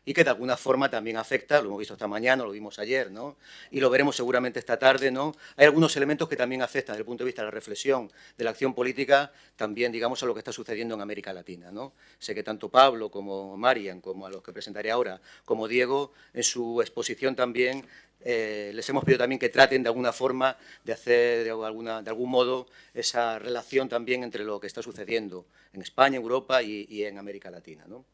y que de alguna forma también afecta, lo hemos visto esta mañana, lo vimos ayer, ¿no? Y lo veremos seguramente esta tarde, ¿no? Hay algunos elementos que también afectan desde el punto de vista de la reflexión de la acción política, también, digamos, a lo que está sucediendo en América Latina, ¿no? Sé que tanto Pablo como Marian, como a los que presentaré ahora, como Diego, en su exposición también les hemos pedido también que traten de alguna forma de hacer de algún modo esa relación también entre lo que está sucediendo en España, Europa y en América Latina, ¿no?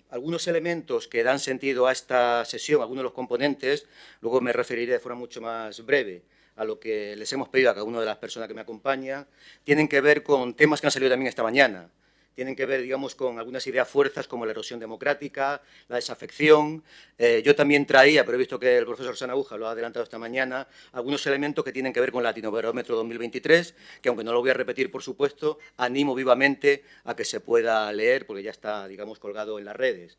Algunos elementos que dan sentido a esta sesión, algunos de los componentes, luego me referiré de forma mucho más breve a lo que les hemos pedido a cada una de las personas que me acompañan, tienen que ver con temas que han salido también esta mañana. Tienen que ver, digamos, con algunas ideas fuerzas como la erosión democrática, la desafección. Yo también traía, pero he visto que el profesor Sanahuja lo ha adelantado esta mañana, algunos elementos que tienen que ver con el Latinobarómetro 2023, que aunque no lo voy a repetir, por supuesto, animo vivamente a que se pueda leer, porque ya está, digamos, colgado en las redes.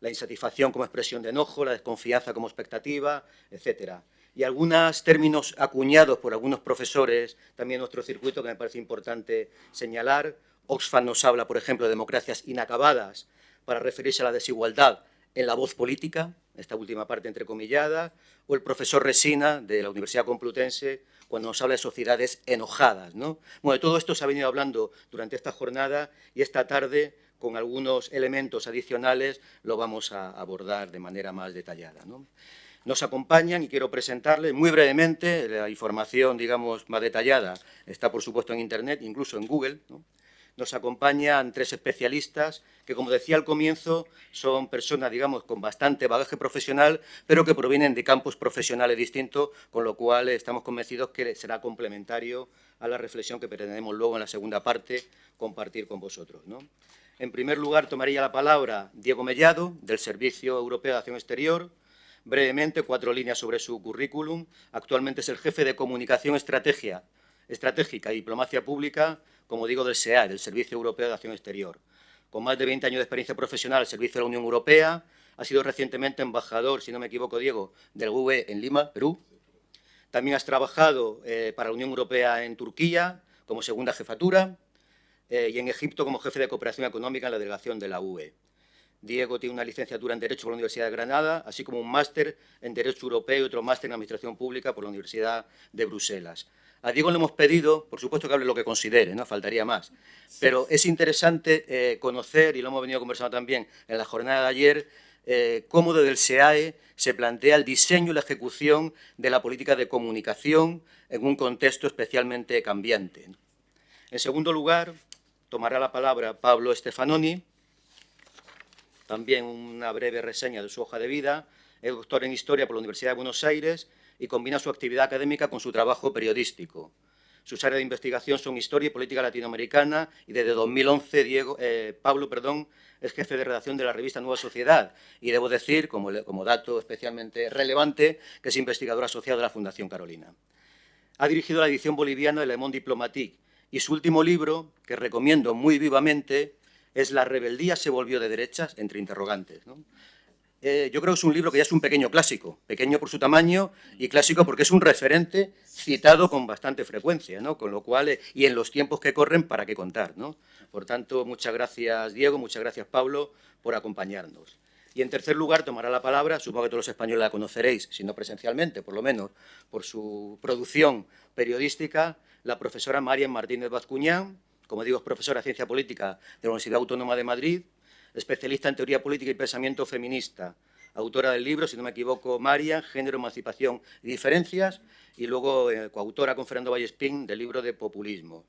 La insatisfacción como expresión de enojo, la desconfianza como expectativa, etcétera. Y algunos términos acuñados por algunos profesores, también en nuestro circuito, que me parece importante señalar. Oxfam nos habla, por ejemplo, de democracias inacabadas para referirse a la desigualdad en la voz política, esta última parte entrecomillada, o el profesor Resina, de la Universidad Complutense, cuando nos habla de sociedades enojadas, ¿no? Bueno, de todo esto se ha venido hablando durante esta jornada y esta tarde, con algunos elementos adicionales, lo vamos a abordar de manera más detallada, ¿no? Nos acompañan y quiero presentarles muy brevemente, la información, digamos, más detallada está, por supuesto, en Internet, incluso en Google, ¿no? Nos acompañan tres especialistas que, como decía al comienzo, son personas, digamos, con bastante bagaje profesional, pero que provienen de campos profesionales distintos, con lo cual estamos convencidos que será complementario a la reflexión que pretendemos luego en la segunda parte compartir con vosotros, ¿no? En primer lugar, tomaría la palabra Diego Mellado, del Servicio Europeo de Acción Exterior. Brevemente, 4 líneas sobre su currículum. Actualmente es el jefe de Comunicación Estratégica y Diplomacia Pública, como digo, del SEAE, del Servicio Europeo de Acción Exterior. Con más de 20 años de experiencia profesional al servicio de la Unión Europea, ha sido recientemente embajador, si no me equivoco, Diego, del UE en Lima, Perú. También has trabajado para la Unión Europea en Turquía como segunda jefatura y en Egipto como jefe de cooperación económica en la delegación de la UE. Diego tiene una licenciatura en Derecho por la Universidad de Granada, así como un máster en Derecho Europeo y otro máster en Administración Pública por la Universidad de Bruselas. A Diego le hemos pedido, por supuesto, que hable lo que considere, no faltaría más, pero es interesante conocer, y lo hemos venido conversando también en la jornada de ayer, cómo desde el SEAE se plantea el diseño y la ejecución de la política de comunicación en un contexto especialmente cambiante. En segundo lugar, tomará la palabra Pablo Stefanoni, también una breve reseña de su hoja de vida. Es doctor en Historia por la Universidad de Buenos Aires y combina su actividad académica con su trabajo periodístico. Sus áreas de investigación son Historia y Política Latinoamericana y desde 2011 Pablo es jefe de redacción de la revista Nueva Sociedad y debo decir, como dato especialmente relevante, que es investigador asociado de la Fundación Carolina. Ha dirigido la edición boliviana de Le Monde Diplomatique y su último libro, que recomiendo muy vivamente, es La rebeldía se volvió de derechas, entre interrogantes, ¿no? Yo creo que es un libro que ya es un pequeño clásico, pequeño por su tamaño y clásico porque es un referente citado con bastante frecuencia, ¿no? Con lo cual, y en los tiempos que corren, ¿para qué contar, ¿no? Por tanto, muchas gracias, Diego, muchas gracias, Pablo, por acompañarnos. Y en tercer lugar, tomará la palabra, supongo que todos los españoles la conoceréis, si no presencialmente, por lo menos por su producción periodística, la profesora Marian Martínez Bascuñán. Como digo, es profesora de Ciencia Política de la Universidad Autónoma de Madrid, especialista en Teoría Política y Pensamiento Feminista, autora del libro, si no me equivoco, Marian, Género, Emancipación y Diferencias, y luego coautora con Fernando Vallespín del libro de Populismo.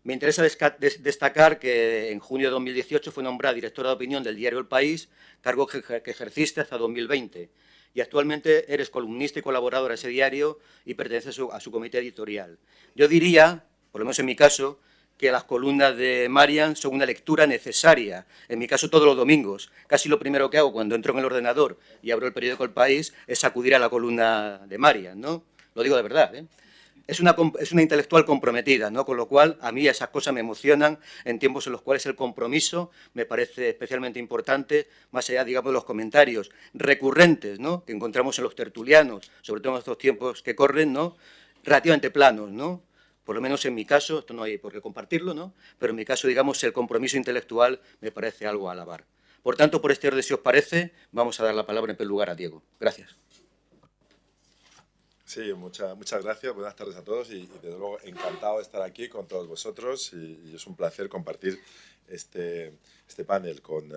Me interesa destacar que en junio de 2018 fue nombrada directora de opinión del diario El País, cargo que ejerciste hasta 2020. Y actualmente eres columnista y colaboradora de ese diario y perteneces a su comité editorial. Yo diría, por lo menos en mi caso, que las columnas de Marian son una lectura necesaria. En mi caso, todos los domingos. Casi lo primero que hago cuando entro en el ordenador y abro el periódico El País es acudir a la columna de Marian, ¿no? Lo digo de verdad, ¿eh? Es una intelectual comprometida, ¿no? Con lo cual a mí esas cosas me emocionan en tiempos en los cuales el compromiso me parece especialmente importante, más allá, digamos, de los comentarios recurrentes, ¿no? Que encontramos en los tertulianos, sobre todo en estos tiempos que corren, ¿no? Relativamente planos, ¿no? Por lo menos en mi caso, esto no hay por qué compartirlo, ¿no? Pero en mi caso, digamos, el compromiso intelectual me parece algo a alabar. Por tanto, por este orden, si os parece, vamos a dar la palabra en primer lugar a Diego. Gracias. Sí, muchas gracias, buenas tardes a todos y desde luego encantado de estar aquí con todos vosotros y es un placer compartir este panel con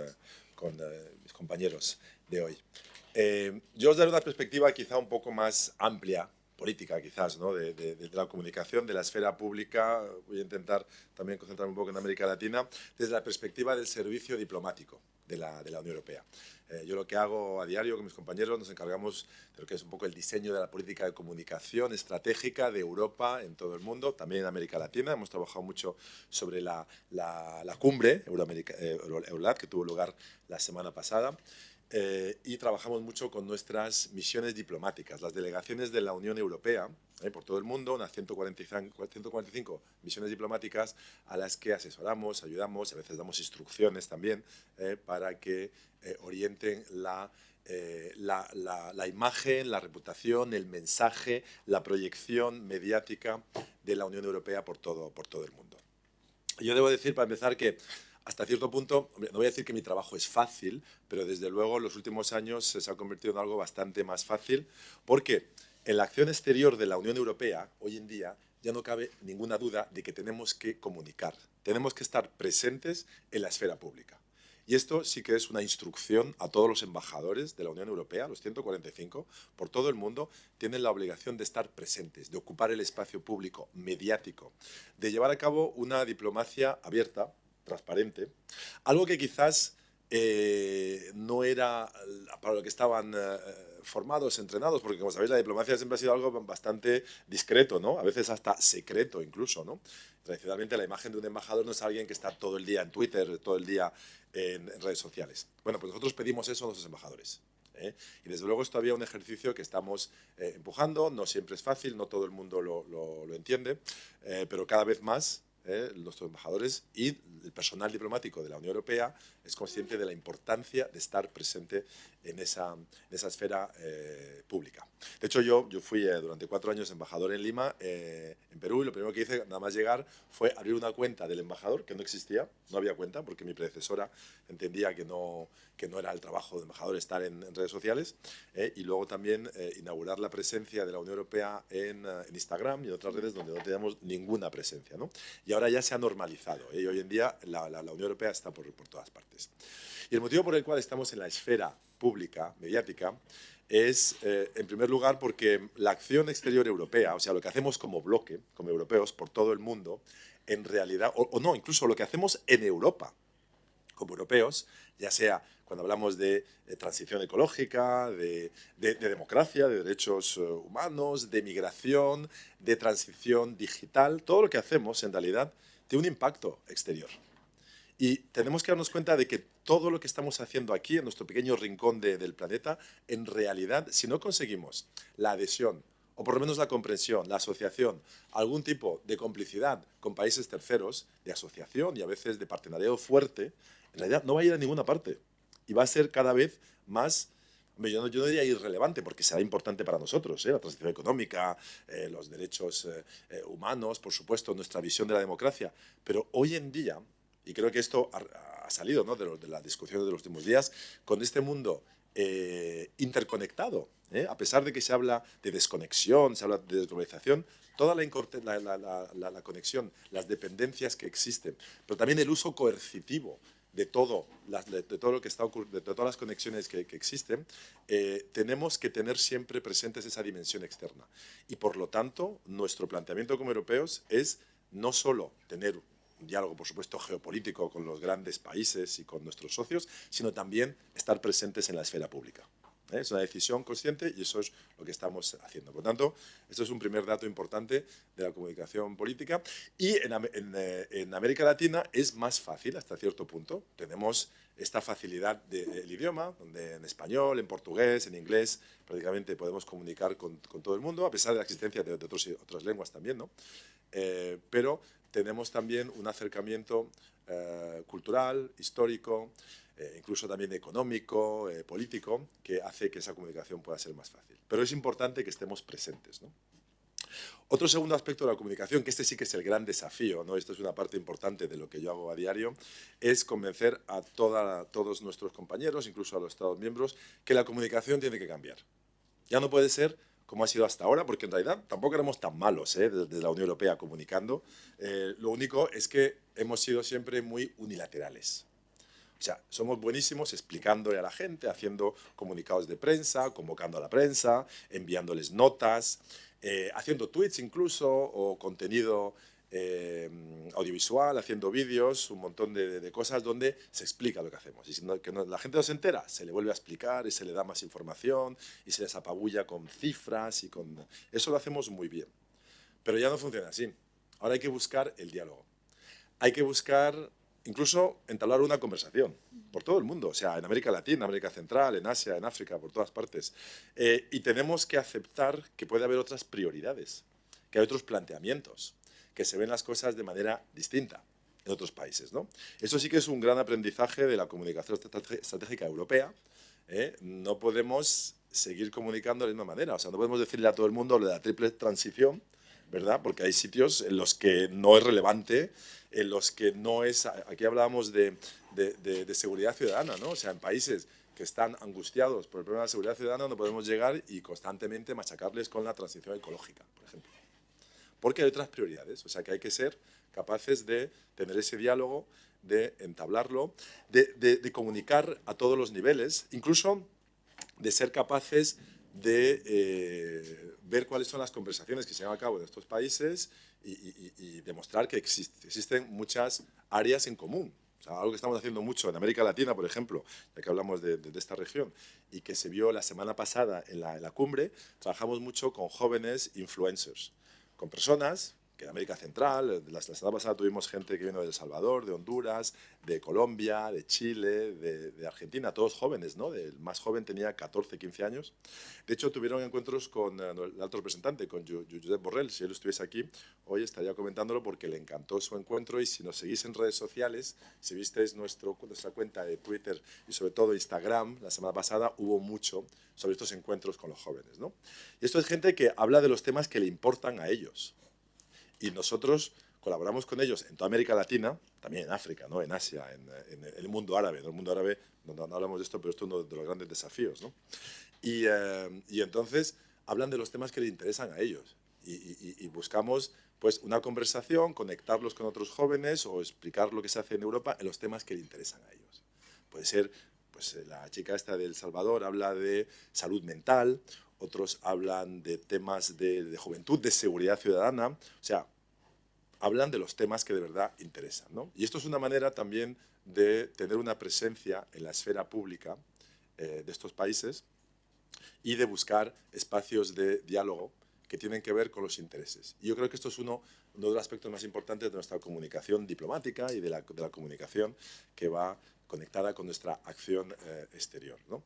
mis compañeros de hoy. Yo os daré una perspectiva quizá un poco más amplia, política quizás, ¿no? de la comunicación, de la esfera pública. Voy a intentar también concentrarme un poco en América Latina, desde la perspectiva del servicio diplomático de la Unión Europea. Yo lo que hago a diario con mis compañeros, nos encargamos de lo que es un poco el diseño de la política de comunicación estratégica de Europa en todo el mundo, también en América Latina. Hemos trabajado mucho sobre la cumbre Eurolat que tuvo lugar la semana pasada. Y trabajamos mucho con nuestras misiones diplomáticas, las delegaciones de la Unión Europea por todo el mundo, unas 145 misiones diplomáticas a las que asesoramos, ayudamos, a veces damos instrucciones también para que orienten la imagen, la reputación, el mensaje, la proyección mediática de la Unión Europea por todo el mundo. Yo debo decir, para empezar, que hasta cierto punto, no voy a decir que mi trabajo es fácil, pero desde luego en los últimos años se ha convertido en algo bastante más fácil, porque en la acción exterior de la Unión Europea, hoy en día, ya no cabe ninguna duda de que tenemos que comunicar, tenemos que estar presentes en la esfera pública. Y esto sí que es una instrucción a todos los embajadores de la Unión Europea, los 145, por todo el mundo, tienen la obligación de estar presentes, de ocupar el espacio público, mediático, de llevar a cabo una diplomacia abierta, transparente, algo que quizás no era para lo que estaban formados, entrenados, porque como sabéis la diplomacia siempre ha sido algo bastante discreto, ¿no? A veces hasta secreto incluso, ¿no? Tradicionalmente la imagen de un embajador no es alguien que está todo el día en Twitter, todo el día en redes sociales. Bueno, pues nosotros pedimos eso a nuestros embajadores. Y desde luego es todavía un ejercicio que estamos empujando, no siempre es fácil, no todo el mundo lo entiende, pero cada vez más nuestros embajadores y el personal diplomático de la Unión Europea es consciente de la importancia de estar presente en esa esfera pública. De hecho, yo fui durante 4 años embajador en Lima, en Perú, y lo primero que hice nada más llegar fue abrir una cuenta del embajador, que no existía, no había cuenta, porque mi predecesora entendía que no era el trabajo del embajador estar en redes sociales, y luego también inaugurar la presencia de la Unión Europea en Instagram y en otras redes donde no teníamos ninguna presencia, ¿no? Y ahora ya se ha normalizado, y hoy en día la Unión Europea está por todas partes. Y el motivo por el cual estamos en la esfera pública, mediática, es, en primer lugar, porque la acción exterior europea, o sea, lo que hacemos como bloque, como europeos, por todo el mundo, en realidad, o no, incluso lo que hacemos en Europa, como europeos, ya sea cuando hablamos de transición ecológica, de democracia, de derechos humanos, de migración, de transición digital, todo lo que hacemos en realidad tiene un impacto exterior. Y tenemos que darnos cuenta de que todo lo que estamos haciendo aquí, en nuestro pequeño rincón del planeta, en realidad, si no conseguimos la adhesión, o por lo menos la comprensión, la asociación, algún tipo de complicidad con países terceros, de asociación y a veces de partenariado fuerte, en realidad no va a ir a ninguna parte. Y va a ser cada vez más, yo no diría irrelevante, porque será importante para nosotros, la transición económica, los derechos humanos, por supuesto, nuestra visión de la democracia. Pero hoy en día, y creo que esto ha salido, ¿no?, de la discusión de los últimos días, con este mundo interconectado, a pesar de que se habla de desconexión, se habla de desglobalización, toda la conexión, las dependencias que existen, pero también el uso coercitivo de todo lo que está ocurriendo, de todas las conexiones que existen, tenemos que tener siempre presentes esa dimensión externa. Y por lo tanto, nuestro planteamiento como europeos es no solo tener un diálogo, por supuesto, geopolítico con los grandes países y con nuestros socios, sino también estar presentes en la esfera pública. Es una decisión consciente y eso es lo que estamos haciendo. Por tanto, esto es un primer dato importante de la comunicación política. Y en América Latina es más fácil hasta cierto punto. Tenemos esta facilidad del idioma, donde en español, en portugués, en inglés, prácticamente podemos comunicar con todo el mundo, a pesar de la existencia de otras lenguas también, ¿no? Pero tenemos también un acercamiento cultural, histórico, incluso también económico, político, que hace que esa comunicación pueda ser más fácil. Pero es importante que estemos presentes, ¿no? Otro segundo aspecto de la comunicación, que este sí que es el gran desafío, ¿no? Esto es una parte importante de lo que yo hago a diario, es convencer a todos nuestros compañeros, incluso a los Estados miembros, que la comunicación tiene que cambiar. Ya no puede ser como ha sido hasta ahora, porque en realidad tampoco éramos tan malos desde la Unión Europea comunicando. Lo único es que hemos sido siempre muy unilaterales. O sea, somos buenísimos explicándole a la gente, haciendo comunicados de prensa, convocando a la prensa, enviándoles notas, haciendo tweets incluso, o contenido audiovisual, haciendo vídeos, un montón de cosas donde se explica lo que hacemos. Y si la gente no se entera, se le vuelve a explicar y se le da más información y se les apabulla con cifras y con... Eso lo hacemos muy bien. Pero ya no funciona así. Ahora hay que buscar el diálogo. Hay que buscar incluso entablar una conversación por todo el mundo, o sea, en América Latina, América Central, en Asia, en África, por todas partes. Y tenemos que aceptar que puede haber otras prioridades, que hay otros planteamientos, que se ven las cosas de manera distinta en otros países, ¿no? Eso sí que es un gran aprendizaje de la comunicación estratégica europea. No podemos seguir comunicando de la misma manera, o sea, no podemos decirle a todo el mundo lo de la triple transición, ¿verdad? Porque hay sitios en los que no es relevante, en los que no es... Aquí hablábamos de seguridad ciudadana, ¿no? O sea, en países que están angustiados por el problema de la seguridad ciudadana no podemos llegar y constantemente machacarles con la transición ecológica, por ejemplo. Porque hay otras prioridades, o sea, que hay que ser capaces de tener ese diálogo, de entablarlo, de comunicar a todos los niveles, incluso de ser capaces de ver cuáles son las conversaciones que se llevan a cabo en estos países y demostrar que existen muchas áreas en común. O sea, algo que estamos haciendo mucho en América Latina, por ejemplo, ya que hablamos de esta región, y que se vio la semana pasada en la cumbre, trabajamos mucho con jóvenes influencers, con personas que de América Central, la semana pasada tuvimos gente que vino de El Salvador, de Honduras, de Colombia, de Chile, de Argentina, todos jóvenes, ¿no? El más joven tenía 14, 15 años. De hecho, tuvieron encuentros con el alto representante, con Josep Borrell. Si él estuviese aquí, hoy estaría comentándolo porque le encantó su encuentro, y si nos seguís en redes sociales, si visteis nuestra cuenta de Twitter y sobre todo Instagram, la semana pasada hubo mucho sobre estos encuentros con los jóvenes, ¿no? Y esto es gente que habla de los temas que le importan a ellos. Y nosotros colaboramos con ellos en toda América Latina, también en África, ¿no? En Asia, en el mundo árabe. En el mundo árabe no hablamos de esto, pero esto es uno de los grandes desafíos, ¿no? Y entonces hablan de los temas que les interesan a ellos. Y buscamos pues, una conversación, conectarlos con otros jóvenes o explicar lo que se hace en Europa en los temas que les interesan a ellos. Puede ser, pues la chica esta de El Salvador habla de salud mental, otros hablan de temas de juventud, de seguridad ciudadana, o sea, hablan de los temas que de verdad interesan, ¿no? Y esto es una manera también de tener una presencia en la esfera pública de estos países y de buscar espacios de diálogo que tienen que ver con los intereses. Y yo creo que esto es uno de los aspectos más importantes de nuestra comunicación diplomática y de la comunicación que va conectada con nuestra acción exterior, ¿no?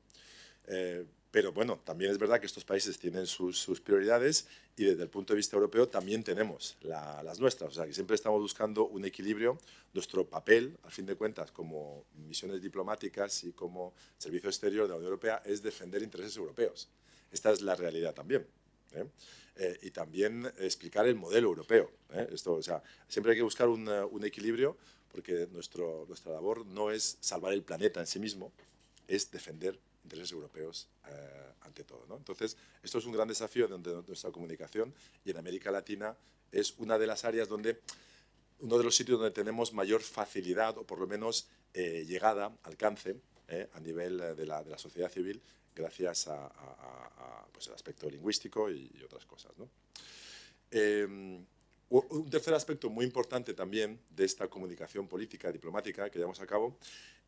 Pero bueno, también es verdad que estos países tienen sus prioridades y desde el punto de vista europeo también tenemos las nuestras. O sea, que siempre estamos buscando un equilibrio. Nuestro papel, al fin de cuentas, como misiones diplomáticas y como servicio exterior de la Unión Europea es defender intereses europeos. Esta es la realidad también. Y también explicar el modelo europeo. Esto, o sea, siempre hay que buscar un equilibrio porque nuestra labor no es salvar el planeta en sí mismo, es defender intereses europeos ante todo, ¿no? Entonces, esto es un gran desafío de nuestra comunicación y en América Latina es una de las áreas donde, uno de los sitios donde tenemos mayor facilidad o por lo menos llegada, alcance a nivel de la sociedad civil gracias pues, al aspecto lingüístico y otras cosas, ¿no? Un tercer aspecto muy importante también de esta comunicación política, diplomática que llevamos a cabo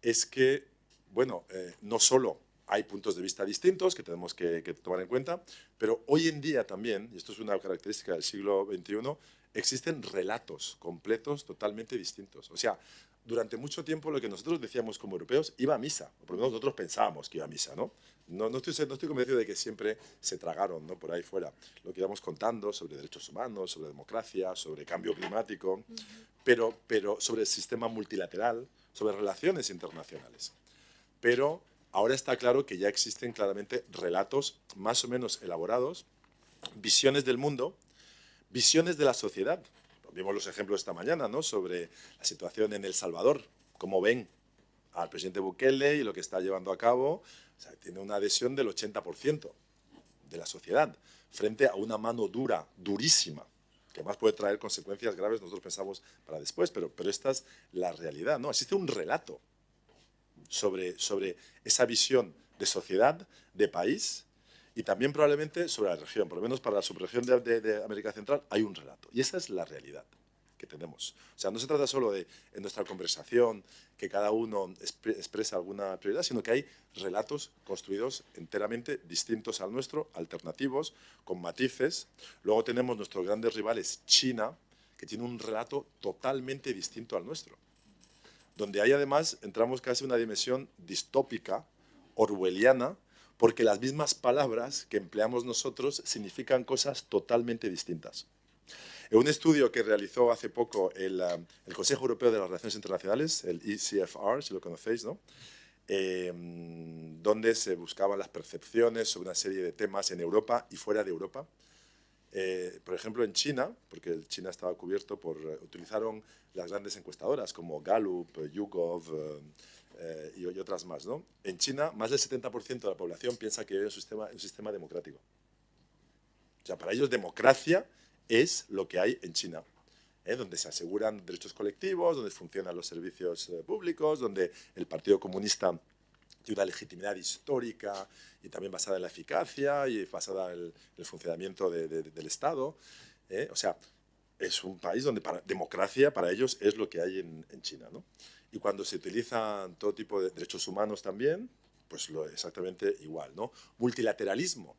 es que, bueno, no solo hay puntos de vista distintos que tenemos que tomar en cuenta, pero hoy en día también, y esto es una característica del siglo XXI, existen relatos completos totalmente distintos. O sea, durante mucho tiempo lo que nosotros decíamos como europeos iba a misa, o por lo menos nosotros pensábamos que iba a misa, ¿no? No estoy convencido de que siempre se tragaron, ¿no? Por ahí fuera lo que íbamos contando sobre derechos humanos, sobre democracia, sobre cambio climático, pero sobre el sistema multilateral, sobre relaciones internacionales. Pero ahora está claro que ya existen claramente relatos más o menos elaborados, visiones del mundo visiones de la sociedad. Vimos los ejemplos esta mañana, ¿no?, sobre la situación en El Salvador, cómo ven al presidente Bukele y lo que está llevando a cabo. O sea, tiene una adhesión del 80% de la sociedad frente a una mano dura, durísima, que además puede traer consecuencias graves, nosotros pensamos para después, pero esta es la realidad, ¿no? Existe un relato sobre esa visión de sociedad, de país, y también probablemente sobre la región, por lo menos para la subregión de América Central hay un relato. Y esa es la realidad que tenemos. O sea, no se trata solo de, en nuestra conversación, que cada uno expresa alguna prioridad, sino que hay relatos construidos enteramente distintos al nuestro, alternativos, con matices. Luego tenemos nuestros grandes rivales, China, que tiene un relato totalmente distinto al nuestro, donde ahí además entramos casi en una dimensión distópica, orwelliana, porque las mismas palabras que empleamos nosotros significan cosas totalmente distintas. En un estudio que realizó hace poco el Consejo Europeo de las Relaciones Internacionales, el ECFR, si lo conocéis, ¿no?, donde se buscaban las percepciones sobre una serie de temas en Europa y fuera de Europa. Por ejemplo, en China, porque China estaba cubierto utilizaron las grandes encuestadoras como Gallup, YouGov y otras más, ¿no? En China, más del 70% de la población piensa que es un sistema democrático. O sea, para ellos democracia es lo que hay en China, donde se aseguran derechos colectivos, donde funcionan los servicios públicos, donde el Partido Comunista tiene una legitimidad histórica y también basada en la eficacia y basada en el funcionamiento del Estado. O sea, es un país donde democracia para ellos es lo que hay en China, ¿no? Y cuando se utilizan todo tipo de derechos humanos también, pues exactamente igual, ¿no? Multilateralismo.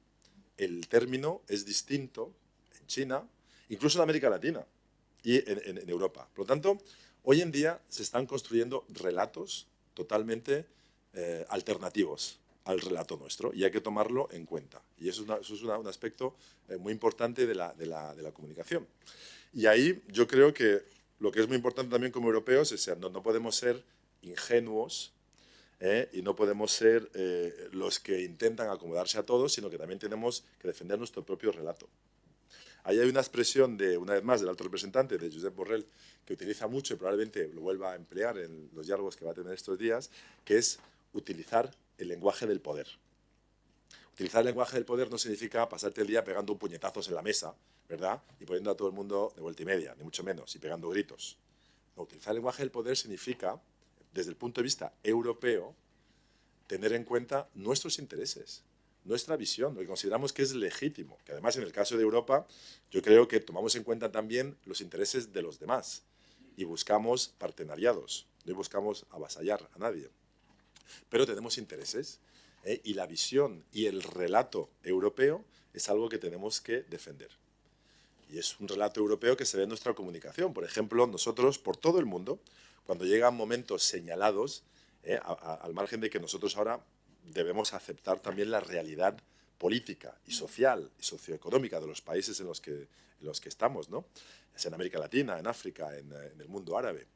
El término es distinto en China, incluso en América Latina y en Europa. Por lo tanto, hoy en día se están construyendo relatos totalmente alternativos al relato nuestro y hay que tomarlo en cuenta. Y eso es un aspecto muy importante de la comunicación. Y ahí yo creo que lo que es muy importante también como europeos es que no podemos ser ingenuos y no podemos ser los que intentan acomodarse a todos, sino que también tenemos que defender nuestro propio relato. Ahí hay una expresión, una vez más, del alto representante, de Josep Borrell, que utiliza mucho y probablemente lo vuelva a emplear en los diálogos que va a tener estos días, que es utilizar el lenguaje del poder. Utilizar el lenguaje del poder no significa pasarte el día pegando puñetazos en la mesa, ¿verdad?, y poniendo a todo el mundo de vuelta y media, ni mucho menos, y pegando gritos. No, utilizar el lenguaje del poder significa, desde el punto de vista europeo, tener en cuenta nuestros intereses, nuestra visión, lo que consideramos que es legítimo, que además en el caso de Europa yo creo que tomamos en cuenta también los intereses de los demás y buscamos partenariados, no buscamos avasallar a nadie, pero tenemos intereses y la visión y el relato europeo es algo que tenemos que defender. Y es un relato europeo que se ve en nuestra comunicación. Por ejemplo, nosotros, por todo el mundo, cuando llegan momentos señalados, al margen de que nosotros ahora debemos aceptar también la realidad política y social y socioeconómica de los países en los que estamos, ¿no?, es en América Latina, en África, en el mundo árabe.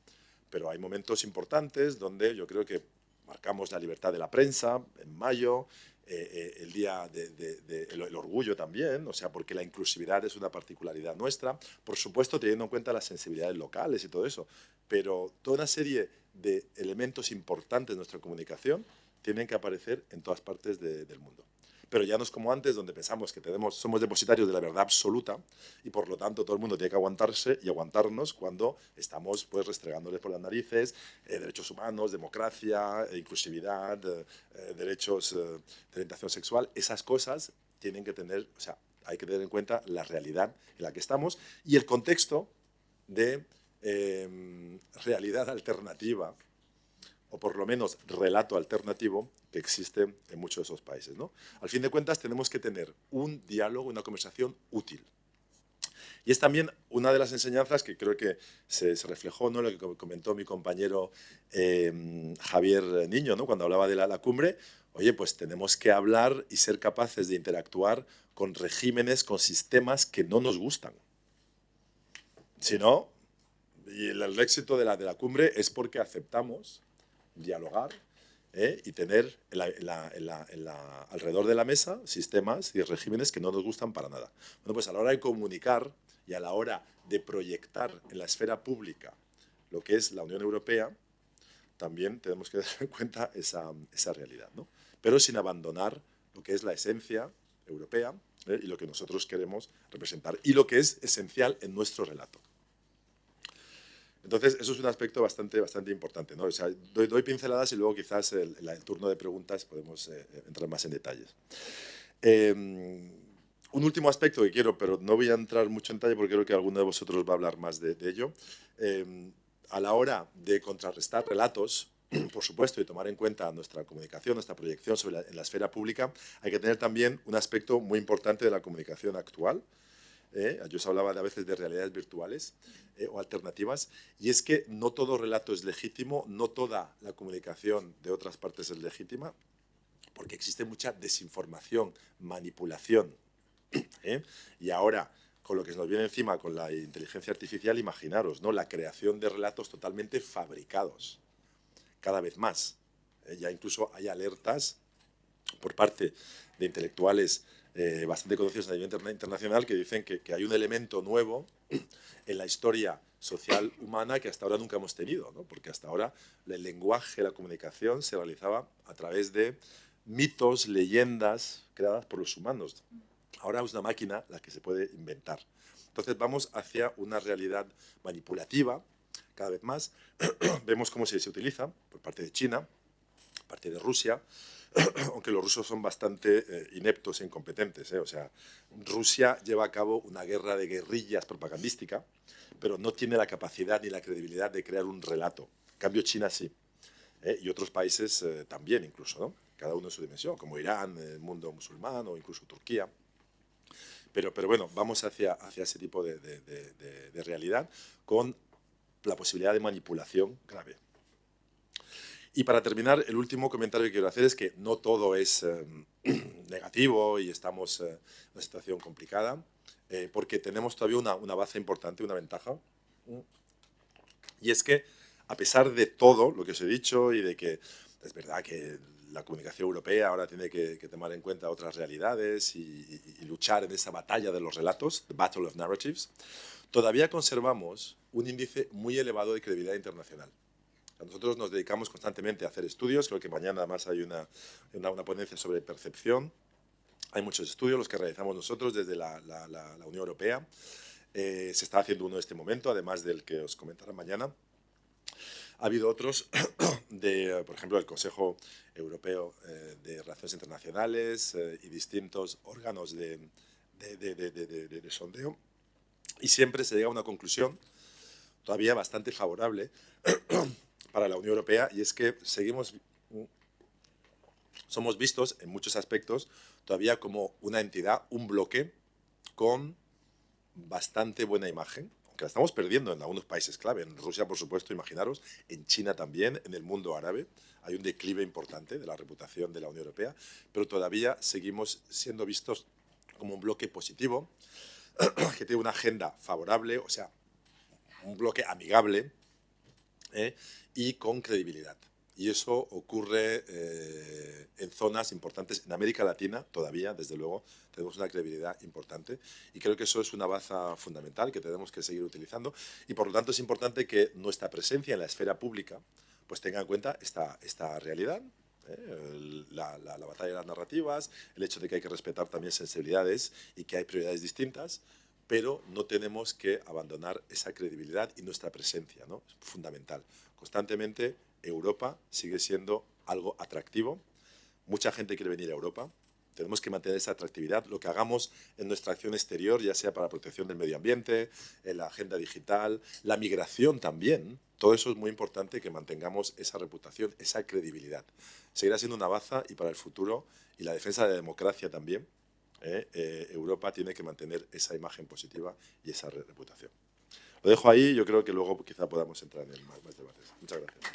Pero hay momentos importantes donde yo creo que marcamos la libertad de la prensa en mayo, el día del orgullo también, o sea, porque la inclusividad es una particularidad nuestra, por supuesto teniendo en cuenta las sensibilidades locales y todo eso, pero toda una serie de elementos importantes de nuestra comunicación tienen que aparecer en todas partes del mundo. Pero ya no es como antes, donde pensamos que somos depositarios de la verdad absoluta y por lo tanto todo el mundo tiene que aguantarse y aguantarnos cuando estamos pues restregándoles por las narices derechos humanos, democracia, inclusividad, derechos de orientación sexual. Esas cosas tienen que tener, o sea, hay que tener en cuenta la realidad en la que estamos y el contexto de realidad alternativa, o por lo menos relato alternativo que existe en muchos de esos países, ¿no? Al fin de cuentas, tenemos que tener un diálogo, una conversación útil. Y es también una de las enseñanzas que creo que se reflejó, ¿no?, lo que comentó mi compañero Javier Niño, ¿no?, cuando hablaba de la cumbre. Oye, pues tenemos que hablar y ser capaces de interactuar con regímenes, con sistemas que no nos gustan. Si no, y el éxito de la cumbre es porque aceptamos dialogar y tener alrededor de la mesa sistemas y regímenes que no nos gustan para nada. Bueno, pues a la hora de comunicar y a la hora de proyectar en la esfera pública lo que es la Unión Europea, también tenemos que tener en cuenta esa realidad, ¿no? Pero sin abandonar lo que es la esencia europea y lo que nosotros queremos representar y lo que es esencial en nuestro relato. Entonces, eso es un aspecto bastante importante, ¿no? O sea, doy pinceladas y luego quizás el turno de preguntas podemos entrar más en detalles. Un último aspecto que quiero, pero no voy a entrar mucho en detalle porque creo que alguno de vosotros va a hablar más de ello. A la hora de contrarrestar relatos, por supuesto, y tomar en cuenta nuestra comunicación, nuestra proyección en la esfera pública, hay que tener también un aspecto muy importante de la comunicación actual. Yo os hablaba a veces de realidades virtuales o alternativas, y es que no todo relato es legítimo, no toda la comunicación de otras partes es legítima, porque existe mucha desinformación, manipulación. Y ahora, con lo que nos viene encima con la inteligencia artificial, imaginaros, ¿no? La creación de relatos totalmente fabricados, cada vez más. Ya incluso hay alertas por parte de intelectuales bastante conocidos a nivel internacional que dicen que hay un elemento nuevo en la historia social humana que hasta ahora nunca hemos tenido, ¿no? Porque hasta ahora el lenguaje, la comunicación se realizaba a través de mitos, leyendas creadas por los humanos. Ahora es una máquina la que se puede inventar. Entonces vamos hacia una realidad manipulativa cada vez más. Vemos cómo se utiliza por parte de China, por parte de Rusia, aunque los rusos son bastante ineptos e incompetentes. O sea, Rusia lleva a cabo una guerra de guerrillas propagandística, pero no tiene la capacidad ni la credibilidad de crear un relato. En cambio, China sí. Y otros países también incluso, ¿no? Cada uno en su dimensión, como Irán, el mundo musulmán o incluso Turquía. Pero bueno, vamos hacia ese tipo de realidad con la posibilidad de manipulación grave. Y para terminar, el último comentario que quiero hacer es que no todo es negativo y estamos en una situación complicada, porque tenemos todavía una baza importante, una ventaja, y es que a pesar de todo lo que os he dicho y de que es verdad que la comunicación europea ahora tiene que tomar en cuenta otras realidades y luchar en esa batalla de los relatos, the Battle of Narratives, todavía conservamos un índice muy elevado de credibilidad internacional. Nosotros nos dedicamos constantemente a hacer estudios, creo que mañana además hay una ponencia sobre percepción. Hay muchos estudios, los que realizamos nosotros desde la Unión Europea. Se está haciendo uno en este momento, además del que os comentaré mañana. Ha habido otros, por ejemplo, el Consejo Europeo de Relaciones Internacionales y distintos órganos de sondeo. Y siempre se llega a una conclusión todavía bastante favorable para la Unión Europea, y es que somos vistos en muchos aspectos todavía como una entidad, un bloque con bastante buena imagen, aunque la estamos perdiendo en algunos países clave, en Rusia por supuesto, imaginaros, en China también, en el mundo árabe, hay un declive importante de la reputación de la Unión Europea, pero todavía seguimos siendo vistos como un bloque positivo, que tiene una agenda favorable, o sea, un bloque amigable, y con credibilidad. Y eso ocurre en zonas importantes. En América Latina todavía, desde luego, tenemos una credibilidad importante y creo que eso es una baza fundamental que tenemos que seguir utilizando y por lo tanto es importante que nuestra presencia en la esfera pública pues tenga en cuenta esta realidad. La batalla de las narrativas, el hecho de que hay que respetar también sensibilidades y que hay prioridades distintas, pero no tenemos que abandonar esa credibilidad y nuestra presencia, ¿no? Es fundamental. Constantemente Europa sigue siendo algo atractivo. Mucha gente quiere venir a Europa. Tenemos que mantener esa atractividad. Lo que hagamos en nuestra acción exterior, ya sea para la protección del medio ambiente, en la agenda digital, la migración también, todo eso es muy importante que mantengamos esa reputación, esa credibilidad. Seguirá siendo una baza y para el futuro, y la defensa de la democracia también, Europa tiene que mantener esa imagen positiva y esa reputación. Lo dejo ahí, yo creo que luego quizá podamos entrar en más debates. Muchas gracias.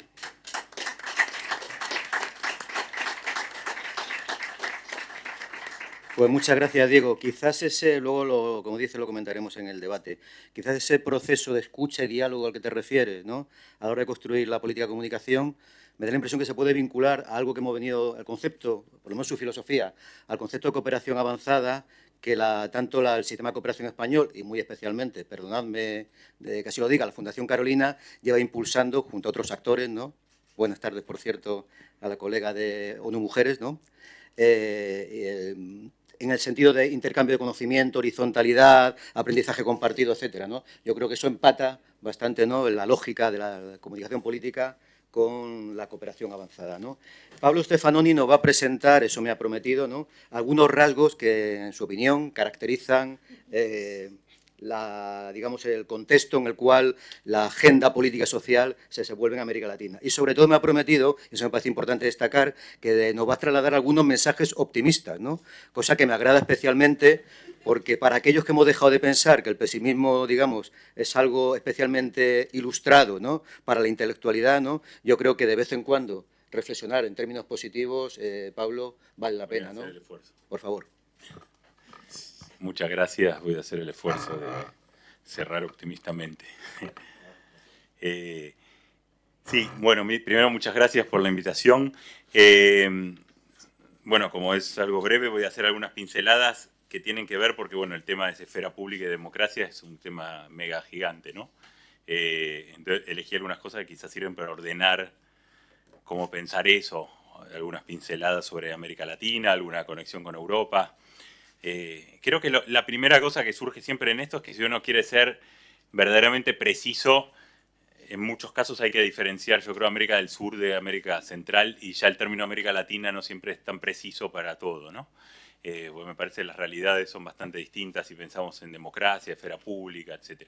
Pues muchas gracias, Diego. Quizás ese, luego, como dice, lo comentaremos en el debate, quizás ese proceso de escucha y diálogo al que te refieres, ¿no? A la hora de construir la política de comunicación, me da la impresión que se puede vincular a algo que hemos venido, al concepto, por lo menos su filosofía, al concepto de cooperación avanzada, que tanto el sistema de cooperación español, y muy especialmente, perdonadme que así lo diga, la Fundación Carolina, lleva impulsando junto a otros actores, ¿no? Buenas tardes, por cierto, a la colega de ONU Mujeres, ¿no? En el sentido de intercambio de conocimiento, horizontalidad, aprendizaje compartido, etcétera, ¿no? Yo creo que eso empata bastante, ¿no?, en la lógica de la comunicación política con la cooperación avanzada, ¿no? Pablo Stefanoni nos va a presentar, eso me ha prometido, ¿no?, algunos rasgos que, en su opinión, caracterizan digamos, el contexto en el cual la agenda política y social se desenvuelve en América Latina. Y sobre todo me ha prometido, y eso me parece importante destacar, que nos va a trasladar algunos mensajes optimistas, ¿no? Cosa que me agrada especialmente porque para aquellos que hemos dejado de pensar que el pesimismo, digamos, es algo especialmente ilustrado, ¿no?, para la intelectualidad, ¿no?, yo creo que de vez en cuando reflexionar en términos positivos, Pablo, vale la pena, ¿no? Voy a hacer el esfuerzo. Por favor. Muchas gracias. Voy a hacer el esfuerzo de cerrar optimistamente. Sí, bueno, primero muchas gracias por la invitación. Bueno, como es algo breve, voy a hacer algunas pinceladas que tienen que ver, porque bueno, el tema de esfera pública y democracia es un tema mega gigante, ¿no? Entonces elegí algunas cosas que quizás sirven para ordenar cómo pensar eso, algunas pinceladas sobre América Latina, alguna conexión con Europa. Creo que la primera cosa que surge siempre en esto es que si uno quiere ser verdaderamente preciso, en muchos casos hay que diferenciar, yo creo, América del Sur de América Central, y ya el término América Latina no siempre es tan preciso para todo, ¿no? Porque me parece que las realidades son bastante distintas si pensamos en democracia, esfera pública, etc.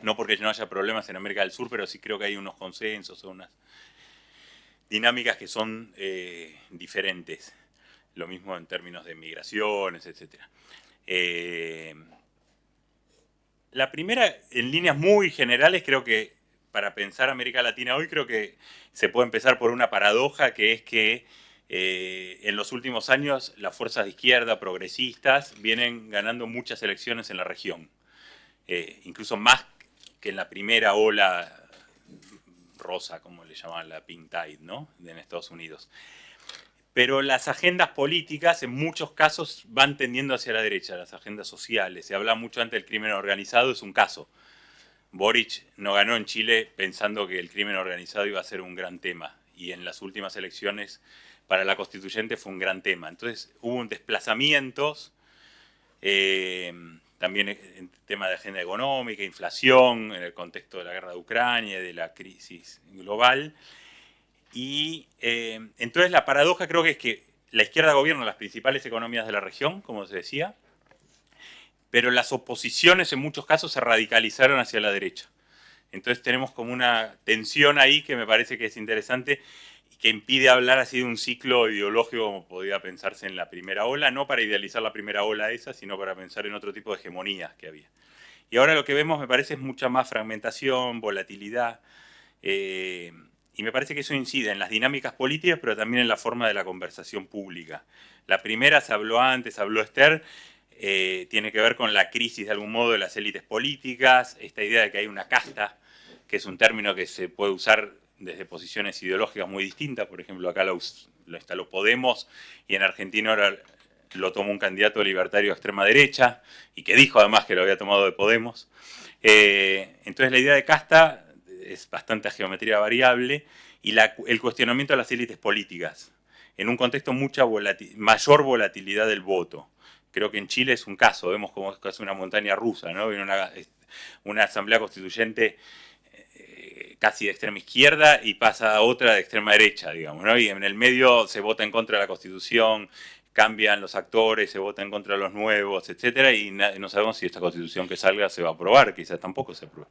No porque no haya problemas en América del Sur, pero sí creo que hay unos consensos o unas dinámicas que son diferentes. Lo mismo en términos de migraciones, etc. La primera, en líneas muy generales, creo que para pensar América Latina hoy, creo que se puede empezar por una paradoja, que es que en los últimos años las fuerzas de izquierda progresistas vienen ganando muchas elecciones en la región. Incluso más que en la primera ola rosa, como le llamaban la Pink Tide, ¿no?, en Estados Unidos. Pero las agendas políticas en muchos casos van tendiendo hacia la derecha, las agendas sociales. Se habla mucho antes del crimen organizado, es un caso. Boric no ganó en Chile pensando que el crimen organizado iba a ser un gran tema, y en las últimas elecciones para la constituyente fue un gran tema. Entonces hubo un desplazamientos, también en tema de agenda económica, inflación, en el contexto de la guerra de Ucrania, de la crisis global. Y entonces la paradoja creo que es que la izquierda gobierna las principales economías de la región, como se decía, pero las oposiciones en muchos casos se radicalizaron hacia la derecha. Entonces tenemos como una tensión ahí que me parece que es interesante y que impide hablar así de un ciclo ideológico como podía pensarse en la primera ola, no para idealizar la primera ola esa, sino para pensar en otro tipo de hegemonías que había. Y ahora lo que vemos, me parece, es mucha más fragmentación, volatilidad, y me parece que eso incide en las dinámicas políticas, pero también en la forma de la conversación pública. La primera se habló antes, habló Esther, tiene que ver con la crisis de algún modo de las élites políticas, esta idea de que hay una casta, que es un término que se puede usar desde posiciones ideológicas muy distintas. Por ejemplo, acá lo instaló Podemos, y en Argentina ahora lo tomó un candidato libertario de extrema derecha, y que dijo además que lo había tomado de Podemos. Entonces la idea de casta es bastante a geometría variable, y el cuestionamiento de las élites políticas, en un contexto mayor volatilidad del voto. Creo que en Chile es un caso, vemos como es casi una montaña rusa, ¿no? Viene una asamblea constituyente casi de extrema izquierda y pasa a otra de extrema derecha, digamos, ¿no? Y en el medio se vota en contra de la Constitución, cambian los actores, se vota en contra de los nuevos, etcétera, y no sabemos si esta Constitución que salga se va a aprobar, quizás tampoco se apruebe.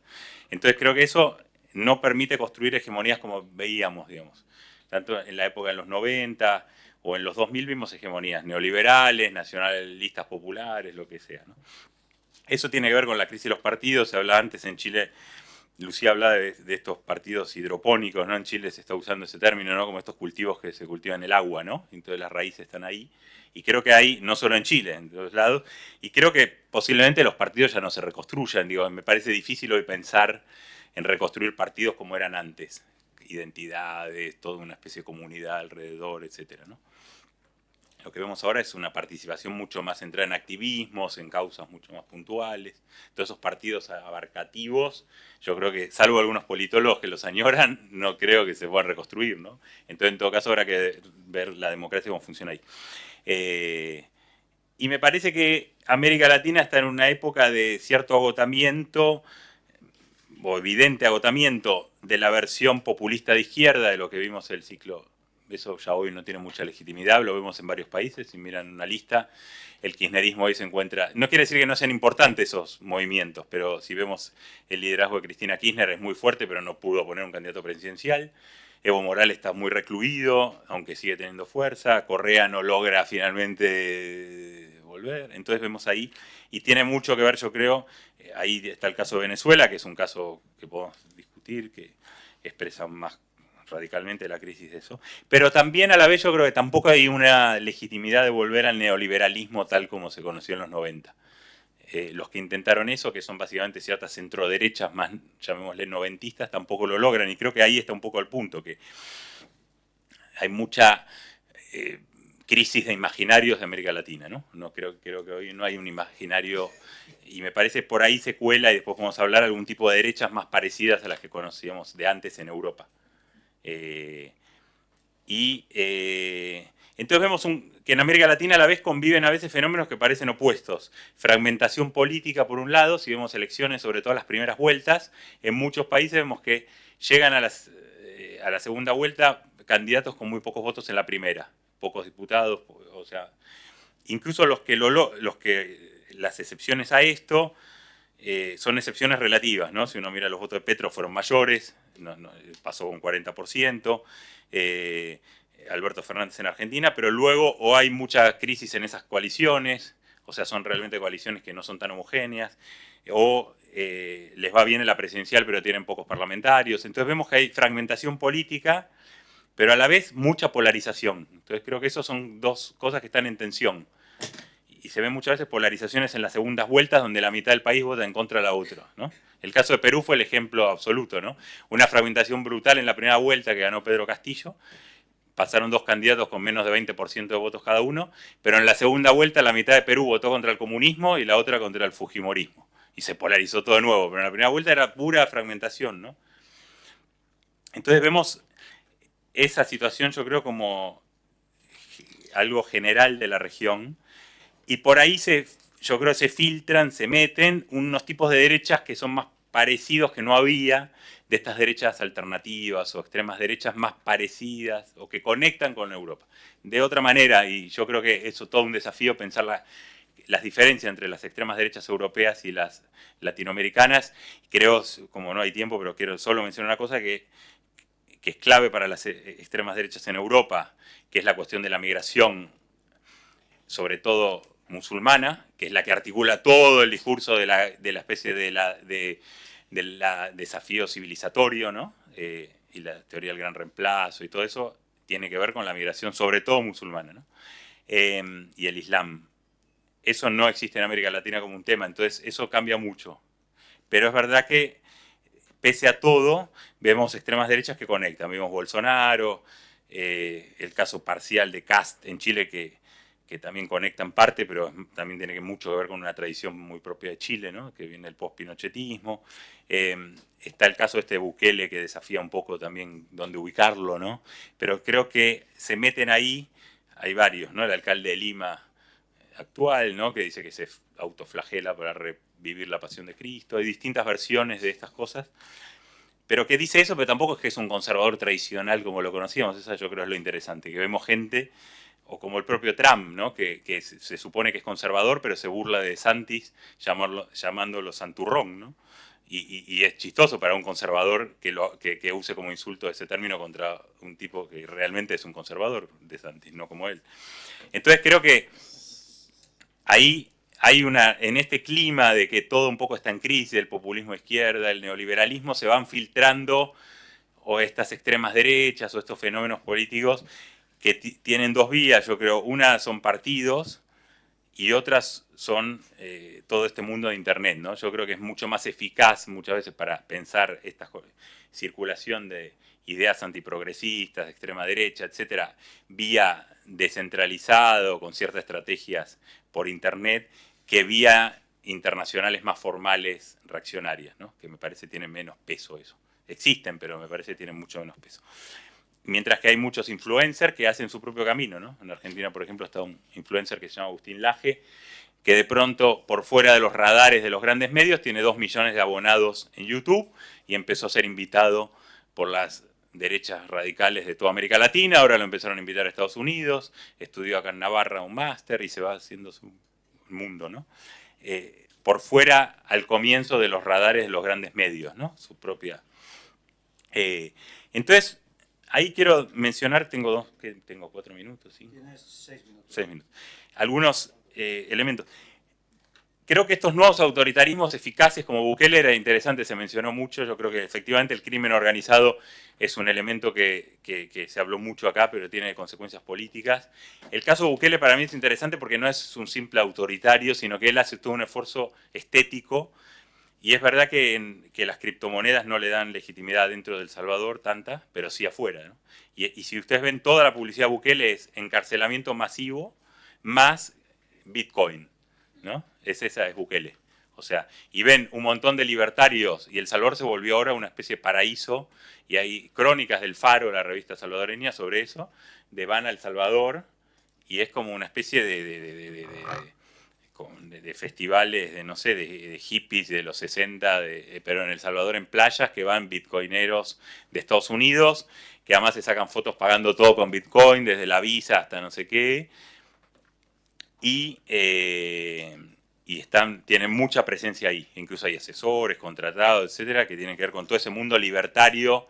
Entonces creo que eso no permite construir hegemonías como veíamos, digamos. Tanto en la época de los 90 o en los 2000 vimos hegemonías neoliberales, nacionalistas populares, lo que sea, ¿no? Eso tiene que ver con la crisis de los partidos. Se hablaba antes en Chile, Lucía hablaba de estos partidos hidropónicos, ¿no? En Chile se está usando ese término, ¿no?, como estos cultivos que se cultivan en el agua, ¿no? Entonces las raíces están ahí. Y creo que hay, no solo en Chile, en todos lados, y creo que posiblemente los partidos ya no se reconstruyan. Digo, me parece difícil hoy pensar en reconstruir partidos como eran antes. identidades, toda una especie de comunidad alrededor, etcétera, ¿no? Lo que vemos ahora es una participación mucho más centrada en activismos, en causas mucho más puntuales. Todos esos partidos abarcativos, yo creo que, salvo algunos politólogos que los añoran, no creo que se puedan reconstruir, ¿no? Entonces, en todo caso, habrá que ver la democracia cómo funciona ahí. Y me parece que América Latina está en una época de cierto agotamiento, o evidente agotamiento, de la versión populista de izquierda de lo que vimos el ciclo. Eso ya hoy no tiene mucha legitimidad, lo vemos en varios países. Si miran una lista, el kirchnerismo hoy se encuentra... No quiere decir que no sean importantes esos movimientos, pero si vemos el liderazgo de Cristina Kirchner es muy fuerte, pero no pudo poner un candidato presidencial. Evo Morales está muy recluido, aunque sigue teniendo fuerza. Correa no logra finalmente volver. Entonces vemos ahí, y tiene mucho que ver, yo creo, ahí está el caso de Venezuela, que es un caso que podemos discutir, que expresa más radicalmente la crisis de eso, pero también a la vez yo creo que tampoco hay una legitimidad de volver al neoliberalismo tal como se conoció en los 90. Los que intentaron eso, que son básicamente ciertas centroderechas más, llamémosle noventistas, tampoco lo logran, y creo que ahí está un poco el punto, que hay mucha crisis de imaginarios de América Latina, ¿no? Creo que hoy no hay un imaginario, y me parece por ahí se cuela, y después vamos a hablar, algún tipo de derechas más parecidas a las que conocíamos de antes en Europa. Entonces vemos que en América Latina a la vez conviven a veces fenómenos que parecen opuestos. Fragmentación política por un lado, si vemos elecciones, sobre todo las primeras vueltas, en muchos países vemos que llegan a la segunda vuelta candidatos con muy pocos votos en la primera, pocos diputados, o sea, incluso las excepciones a esto son excepciones relativas, ¿no? Si uno mira los votos de Petro fueron mayores, pasó con 40%, Alberto Fernández en Argentina, pero luego o hay mucha crisis en esas coaliciones, o sea, son realmente coaliciones que no son tan homogéneas, o les va bien en la presidencial pero tienen pocos parlamentarios. Entonces vemos que hay fragmentación política, pero a la vez mucha polarización. Entonces creo que esas son dos cosas que están en tensión. Y se ven muchas veces polarizaciones en las segundas vueltas donde la mitad del país vota en contra de la otra, ¿no? El caso de Perú fue el ejemplo absoluto, ¿no? Una fragmentación brutal en la primera vuelta que ganó Pedro Castillo. Pasaron dos candidatos con menos de 20% de votos cada uno, pero en la segunda vuelta la mitad de Perú votó contra el comunismo y la otra contra el fujimorismo. Y se polarizó todo de nuevo, pero en la primera vuelta era pura fragmentación, ¿no? Entonces vemos esa situación, yo creo, como algo general de la región. Y por ahí yo creo que se filtran, se meten unos tipos de derechas que son más parecidos, que no había, de estas derechas alternativas o extremas derechas más parecidas o que conectan con Europa. De otra manera, y yo creo que eso es todo un desafío pensar las diferencias entre las extremas derechas europeas y las latinoamericanas. Creo, como no hay tiempo, pero quiero solo mencionar una cosa que es clave para las extremas derechas en Europa, que es la cuestión de la migración, sobre todo musulmana, que es la que articula todo el discurso de la especie del desafío civilizatorio, ¿no? Y la teoría del gran reemplazo y todo eso tiene que ver con la migración, sobre todo musulmana, ¿no? Y el Islam. Eso no existe en América Latina como un tema, entonces eso cambia mucho. Pero es verdad que, pese a todo, vemos extremas derechas que conectan. Vemos Bolsonaro, el caso parcial de Kast en Chile, que también conecta en parte, pero también tiene mucho que ver con una tradición muy propia de Chile, ¿no? Que viene del post-pinochetismo. Está el caso de Bukele, que desafía un poco también dónde ubicarlo, ¿no? Pero creo que se meten ahí, hay varios, ¿no? El alcalde de Lima actual, ¿no? Que dice que se autoflagela para revivir la pasión de Cristo. Hay distintas versiones de estas cosas, pero que dice eso, pero tampoco es que es un conservador tradicional como lo conocíamos. Eso yo creo es lo interesante, que vemos gente, o como el propio Trump, ¿no? que se supone que es conservador, pero se burla de Santis llamándolo santurrón, ¿no? Y es chistoso para un conservador que use como insulto ese término contra un tipo que realmente es un conservador, de Santis, no como él. Entonces creo que ahí hay en este clima de que todo un poco está en crisis, el populismo de izquierda, el neoliberalismo, se van filtrando o estas extremas derechas o estos fenómenos políticos que tienen dos vías, yo creo. Una son partidos y otras son todo este mundo de Internet, ¿no? Yo creo que es mucho más eficaz muchas veces para pensar esta circulación de ideas antiprogresistas, de extrema derecha, etcétera, vía descentralizado, con ciertas estrategias por Internet, que vía internacionales más formales, reaccionarias, ¿no? Que me parece tienen menos peso eso. Existen, pero me parece que tienen mucho menos peso. Mientras que hay muchos influencers que hacen su propio camino, ¿no? En Argentina, por ejemplo, está un influencer que se llama Agustín Laje, que de pronto, por fuera de los radares de los grandes medios, tiene 2 millones de abonados en YouTube y empezó a ser invitado por las derechas radicales de toda América Latina. Ahora lo empezaron a invitar a Estados Unidos, estudió acá en Navarra un máster y se va haciendo su mundo, ¿no? Por fuera, al comienzo de los radares de los grandes medios, ¿no? Su propia... entonces, ahí quiero mencionar, tengo 4 minutos, ¿sí? Tienes 6 minutos. 6 minutos. Algunos elementos. Creo que estos nuevos autoritarismos eficaces como Bukele era interesante, se mencionó mucho. Yo creo que efectivamente el crimen organizado es un elemento que se habló mucho acá, pero tiene consecuencias políticas. El caso de Bukele para mí es interesante porque no es un simple autoritario, sino que él hace todo un esfuerzo estético. Y es verdad que las criptomonedas no le dan legitimidad dentro de El Salvador, tanta, pero sí afuera, ¿no? Y si ustedes ven toda la publicidad de Bukele es encarcelamiento masivo más Bitcoin, ¿no? Esa es Bukele. O sea, y ven un montón de libertarios y El Salvador se volvió ahora una especie de paraíso y hay crónicas del Faro, la revista salvadoreña, sobre eso, de van a El Salvador y es como una especie de festivales, de no sé, de hippies de los 60, pero en El Salvador en playas, que van bitcoineros de Estados Unidos, que además se sacan fotos pagando todo con Bitcoin, desde la visa hasta no sé qué, y tienen mucha presencia ahí. Incluso hay asesores, contratados, etcétera, que tienen que ver con todo ese mundo libertario,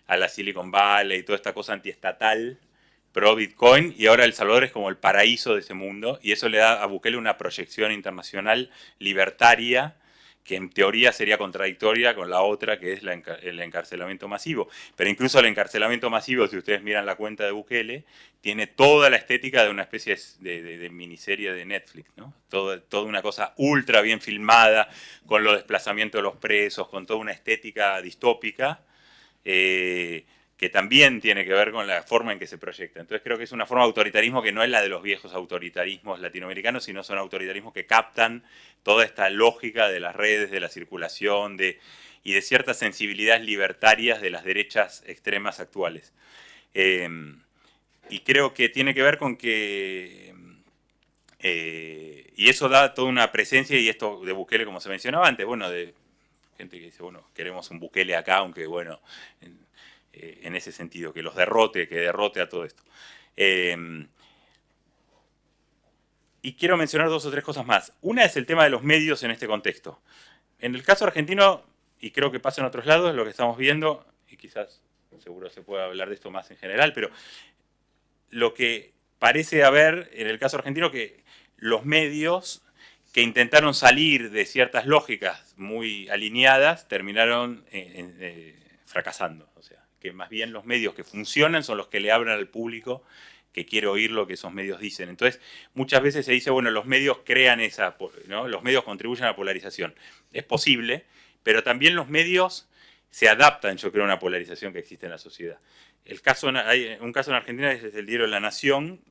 a la Silicon Valley y toda esta cosa antiestatal, pro Bitcoin, y ahora El Salvador es como el paraíso de ese mundo, y eso le da a Bukele una proyección internacional libertaria, que en teoría sería contradictoria con la otra, que es el encarcelamiento masivo. Pero incluso el encarcelamiento masivo, si ustedes miran la cuenta de Bukele, tiene toda la estética de una especie de miniserie de Netflix, ¿no? Toda una cosa ultra bien filmada, con los desplazamientos de los presos, con toda una estética distópica, que también tiene que ver con la forma en que se proyecta. Entonces creo que es una forma de autoritarismo que no es la de los viejos autoritarismos latinoamericanos, sino son autoritarismos que captan toda esta lógica de las redes, de la circulación, y de ciertas sensibilidades libertarias de las derechas extremas actuales. Y creo que tiene que ver con que... y eso da toda una presencia, y esto de Bukele, como se mencionaba antes, bueno, de gente que dice, bueno, queremos un Bukele acá, aunque bueno... en ese sentido, que derrote a todo esto. Y quiero mencionar 2 o 3 cosas más. Una es el tema de los medios en este contexto. En el caso argentino, y creo que pasa en otros lados, lo que estamos viendo, y quizás seguro se puede hablar de esto más en general, pero lo que parece haber en el caso argentino, que los medios que intentaron salir de ciertas lógicas muy alineadas terminaron fracasando. O sea, que más bien los medios que funcionan son los que le hablan al público que quiere oír lo que esos medios dicen. Entonces, muchas veces se dice, bueno, los medios crean ¿no? Los medios contribuyen a la polarización. Es posible, pero también los medios se adaptan, yo creo, a una polarización que existe en la sociedad. Hay un caso en Argentina, es el diario La Nación,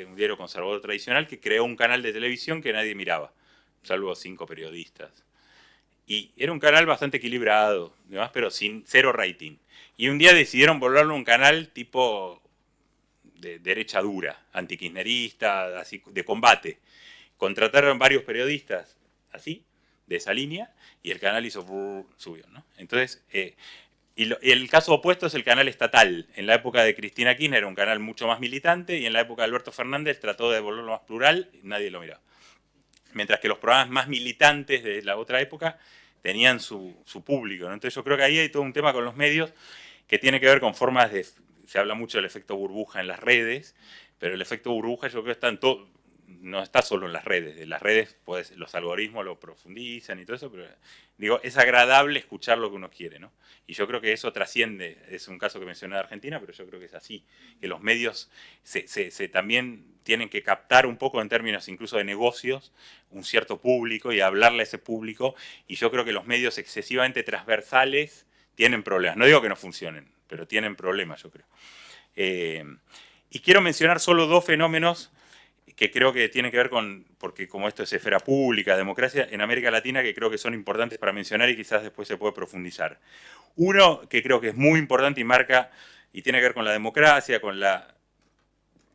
un diario conservador tradicional, que creó un canal de televisión que nadie miraba, salvo 5 periodistas. Y era un canal bastante equilibrado, demás, pero sin 0 rating. Y un día decidieron volverlo un canal tipo de derecha dura, antikirchnerista, así, de combate. Contrataron varios periodistas así, de esa línea, y el canal subió, ¿no? Entonces, y el caso opuesto es el canal estatal. En la época de Cristina Kirchner era un canal mucho más militante, y en la época de Alberto Fernández trató de volverlo más plural, y nadie lo miraba. Mientras que los programas más militantes de la otra época tenían su público, ¿no? Entonces yo creo que ahí hay todo un tema con los medios que tiene que ver con formas de... Se habla mucho del efecto burbuja en las redes, pero el efecto burbuja yo creo que no está solo en las redes. En las redes los algoritmos lo profundizan y todo eso, pero digo, es agradable escuchar lo que uno quiere, ¿no? Y yo creo que eso trasciende, es un caso que mencioné de Argentina, pero yo creo que es así, que los medios también tienen que captar un poco en términos incluso de negocios un cierto público y hablarle a ese público, y yo creo que los medios excesivamente transversales tienen problemas. No digo que no funcionen, pero tienen problemas, yo creo. Y quiero mencionar solo dos fenómenos que creo que tienen que ver con, porque como esto es esfera pública, democracia, en América Latina, que creo que son importantes para mencionar y quizás después se puede profundizar. Uno que creo que es muy importante y marca, y tiene que ver con la democracia, con los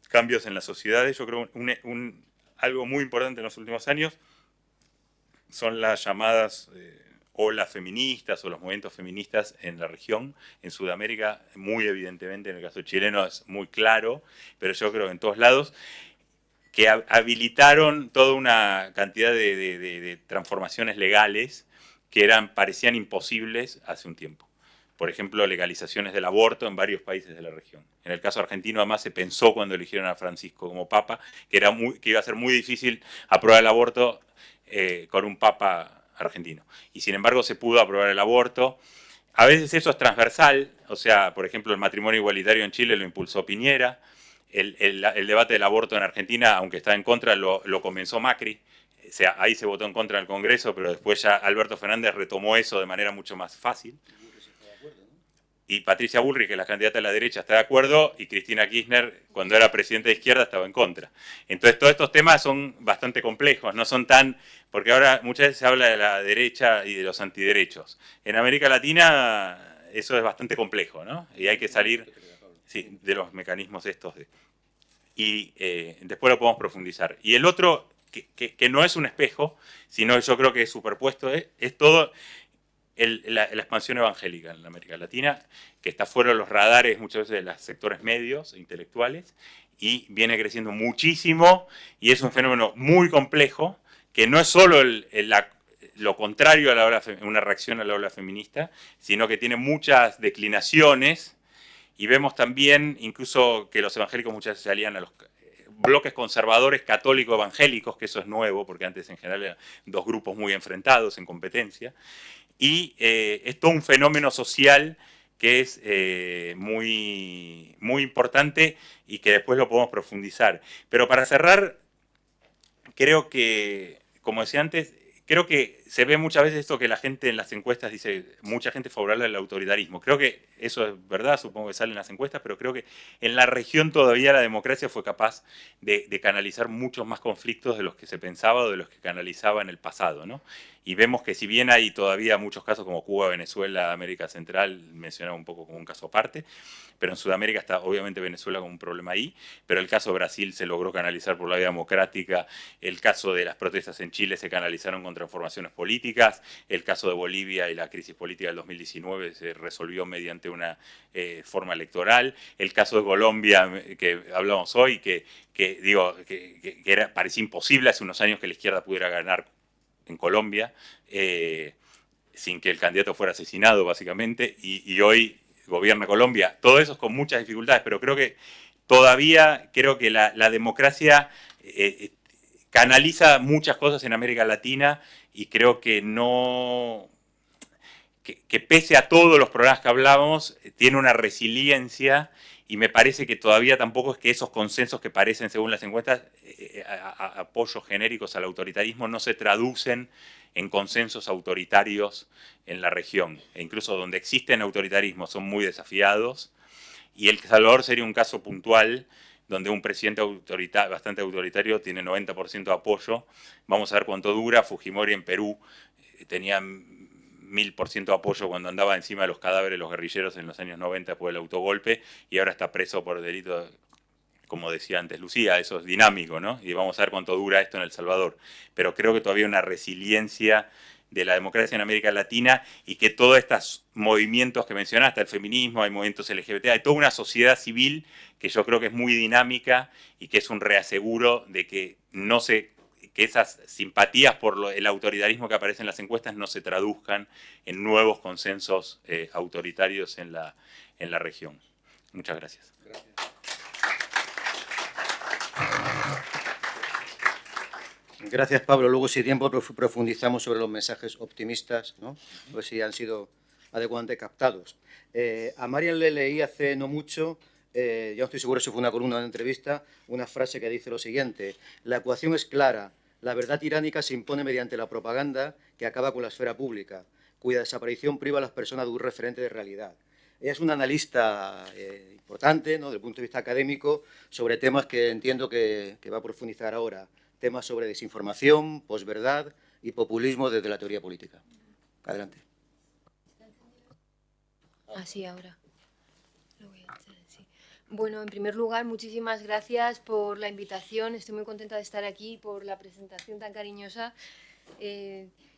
cambios en las sociedades, yo creo algo muy importante en los últimos años, son las llamadas olas feministas o los movimientos feministas en la región. En Sudamérica, muy evidentemente, en el caso chileno es muy claro, pero yo creo que en todos lados, que habilitaron toda una cantidad de transformaciones legales que parecían imposibles hace un tiempo. Por ejemplo, legalizaciones del aborto en varios países de la región. En el caso argentino, además, se pensó cuando eligieron a Francisco como papa que iba a ser muy difícil aprobar el aborto con un papa argentino. Y sin embargo, se pudo aprobar el aborto. A veces eso es transversal, o sea, por ejemplo, el matrimonio igualitario en Chile lo impulsó Piñera. El debate del aborto en Argentina, aunque está en contra, lo comenzó Macri. O sea, ahí se votó en contra del Congreso, pero después ya Alberto Fernández retomó eso de manera mucho más fácil. Y Patricia Bullrich, que es la candidata de la derecha, está de acuerdo, y Cristina Kirchner, cuando era presidenta de izquierda, estaba en contra. Entonces, todos estos temas son bastante complejos, no son tan... Porque ahora muchas veces se habla de la derecha y de los antiderechos. En América Latina eso es bastante complejo, ¿no? Y hay que salir de los mecanismos estos. Y después lo podemos profundizar. Y el otro, que no es un espejo, sino yo creo que es superpuesto, es todo... La expansión evangélica en América Latina, que está fuera de los radares muchas veces de los sectores medios e intelectuales, y viene creciendo muchísimo, y es un fenómeno muy complejo, que no es solo lo contrario a una reacción a la ola feminista, sino que tiene muchas declinaciones, y vemos también incluso que los evangélicos muchas veces se alían a los bloques conservadores católico-evangélicos, que eso es nuevo, porque antes en general eran dos grupos muy enfrentados en competencia, y es todo un fenómeno social que es muy, muy importante y que después lo podemos profundizar. Pero para cerrar, creo que, como decía antes, creo que se ve muchas veces esto que la gente en las encuestas dice, mucha gente favorable al autoritarismo. Creo que eso es verdad, supongo que sale en las encuestas, pero creo que en la región todavía la democracia fue capaz de canalizar muchos más conflictos de los que se pensaba o de los que canalizaba en el pasado, ¿no? Y vemos que si bien hay todavía muchos casos como Cuba, Venezuela, América Central, mencionaba un poco como un caso aparte, pero en Sudamérica está obviamente Venezuela con un problema ahí, pero el caso de Brasil se logró canalizar por la vía democrática, el caso de las protestas en Chile se canalizaron con transformaciones políticas, el caso de Bolivia y la crisis política del 2019 se resolvió mediante una forma electoral, el caso de Colombia que hablamos hoy, que parecía imposible hace unos años que la izquierda pudiera ganar en Colombia, sin que el candidato fuera asesinado, básicamente, y hoy gobierna Colombia. Todo eso es con muchas dificultades, pero creo que todavía la democracia canaliza muchas cosas en América Latina y creo que no... Que pese a todos los problemas que hablábamos, tiene una resiliencia y me parece que todavía tampoco es que esos consensos que parecen, según las encuestas, apoyos genéricos al autoritarismo no se traducen en consensos autoritarios en la región. E incluso donde existen autoritarismos son muy desafiados. Y El Salvador sería un caso puntual donde un presidente bastante autoritario tiene 90% de apoyo. Vamos a ver cuánto dura. Fujimori en Perú tenía 1000% de apoyo cuando andaba encima de los cadáveres de los guerrilleros en los años 90 después del autogolpe, y ahora está preso por delito, como decía antes Lucía, eso es dinámico, ¿no? Y vamos a ver cuánto dura esto en El Salvador. Pero creo que todavía hay una resiliencia de la democracia en América Latina y que todos estos movimientos que mencionaste, el feminismo, hay movimientos LGBT, hay toda una sociedad civil que yo creo que es muy dinámica y que es un reaseguro de que que esas simpatías por el autoritarismo que aparece en las encuestas no se traduzcan en nuevos consensos autoritarios en la región. Muchas gracias. Gracias, Pablo. Luego, si hay tiempo, profundizamos sobre los mensajes optimistas, ¿no? A ver si han sido adecuadamente captados. A Marian le leí hace no mucho, yo no estoy seguro si fue una columna o una entrevista, una frase que dice lo siguiente: la ecuación es clara, la verdad tiránica se impone mediante la propaganda que acaba con la esfera pública, cuya desaparición priva a las personas de un referente de realidad. Ella es una analista importante, ¿no?, desde el punto de vista académico, sobre temas que entiendo que va a profundizar ahora, temas sobre desinformación, posverdad y populismo desde la teoría política. Adelante. Así ahora. Lo voy a hacer así. Bueno, en primer lugar, muchísimas gracias por la invitación. Estoy muy contenta de estar aquí, por la presentación tan cariñosa.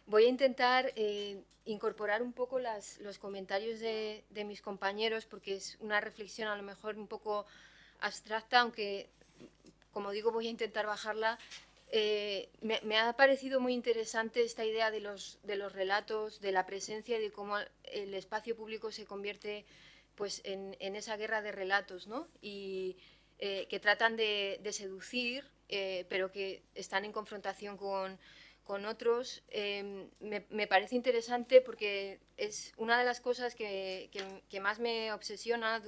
Voy a intentar incorporar un poco los comentarios de mis compañeros, porque es una reflexión a lo mejor un poco abstracta, aunque, como digo, voy a intentar bajarla. Me ha parecido muy interesante esta idea de los relatos, de la presencia y de cómo el espacio público se convierte, pues, en esa guerra de relatos, ¿no? Y que tratan de seducir, pero que están en confrontación con otros. Me parece interesante porque es una de las cosas que más me obsesiona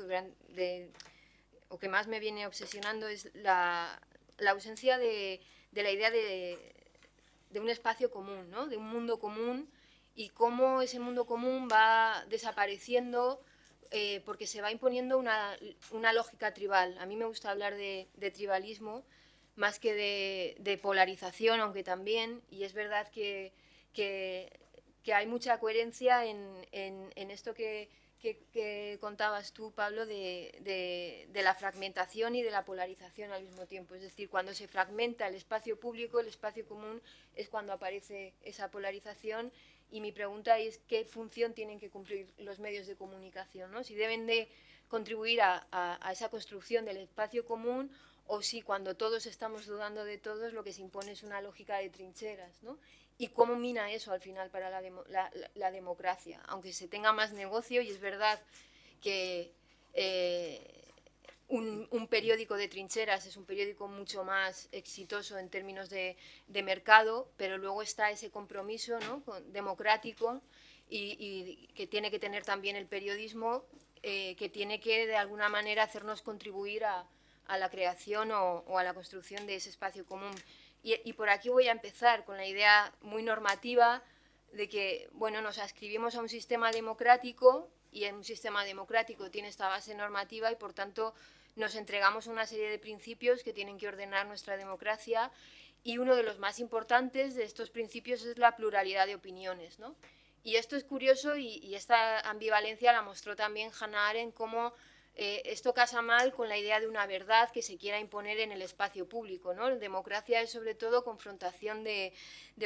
o que más me viene obsesionando, es la ausencia de la idea de un espacio común, ¿no?, de un mundo común, y cómo ese mundo común va desapareciendo porque se va imponiendo una lógica tribal. A mí me gusta hablar de tribalismo más que de polarización, aunque también, y es verdad que hay mucha coherencia en esto que contabas tú, Pablo, de la fragmentación y de la polarización al mismo tiempo. Es decir, cuando se fragmenta el espacio público, el espacio común, es cuando aparece esa polarización. Y mi pregunta es qué función tienen que cumplir los medios de comunicación, ¿no? Si deben de contribuir a esa construcción del espacio común, o si cuando todos estamos dudando de todos, lo que se impone es una lógica de trincheras, ¿no? Y cómo mina eso al final para la democracia, aunque se tenga más negocio. Y es verdad que un periódico de trincheras es un periódico mucho más exitoso en términos de mercado, pero luego está ese compromiso, ¿no?, democrático, y que tiene que tener también el periodismo, que tiene que de alguna manera hacernos contribuir a la creación o a la construcción de ese espacio común. Y por aquí voy a empezar con la idea muy normativa de que, bueno, nos adscribimos a un sistema democrático, y en un sistema democrático tiene esta base normativa, y por tanto nos entregamos una serie de principios que tienen que ordenar nuestra democracia, y uno de los más importantes de estos principios es la pluralidad de opiniones, ¿no? Y esto es curioso, y esta ambivalencia la mostró también Hannah Arendt, cómo esto casa mal con la idea de una verdad que se quiera imponer en el espacio público, ¿no? La democracia es sobre todo confrontación de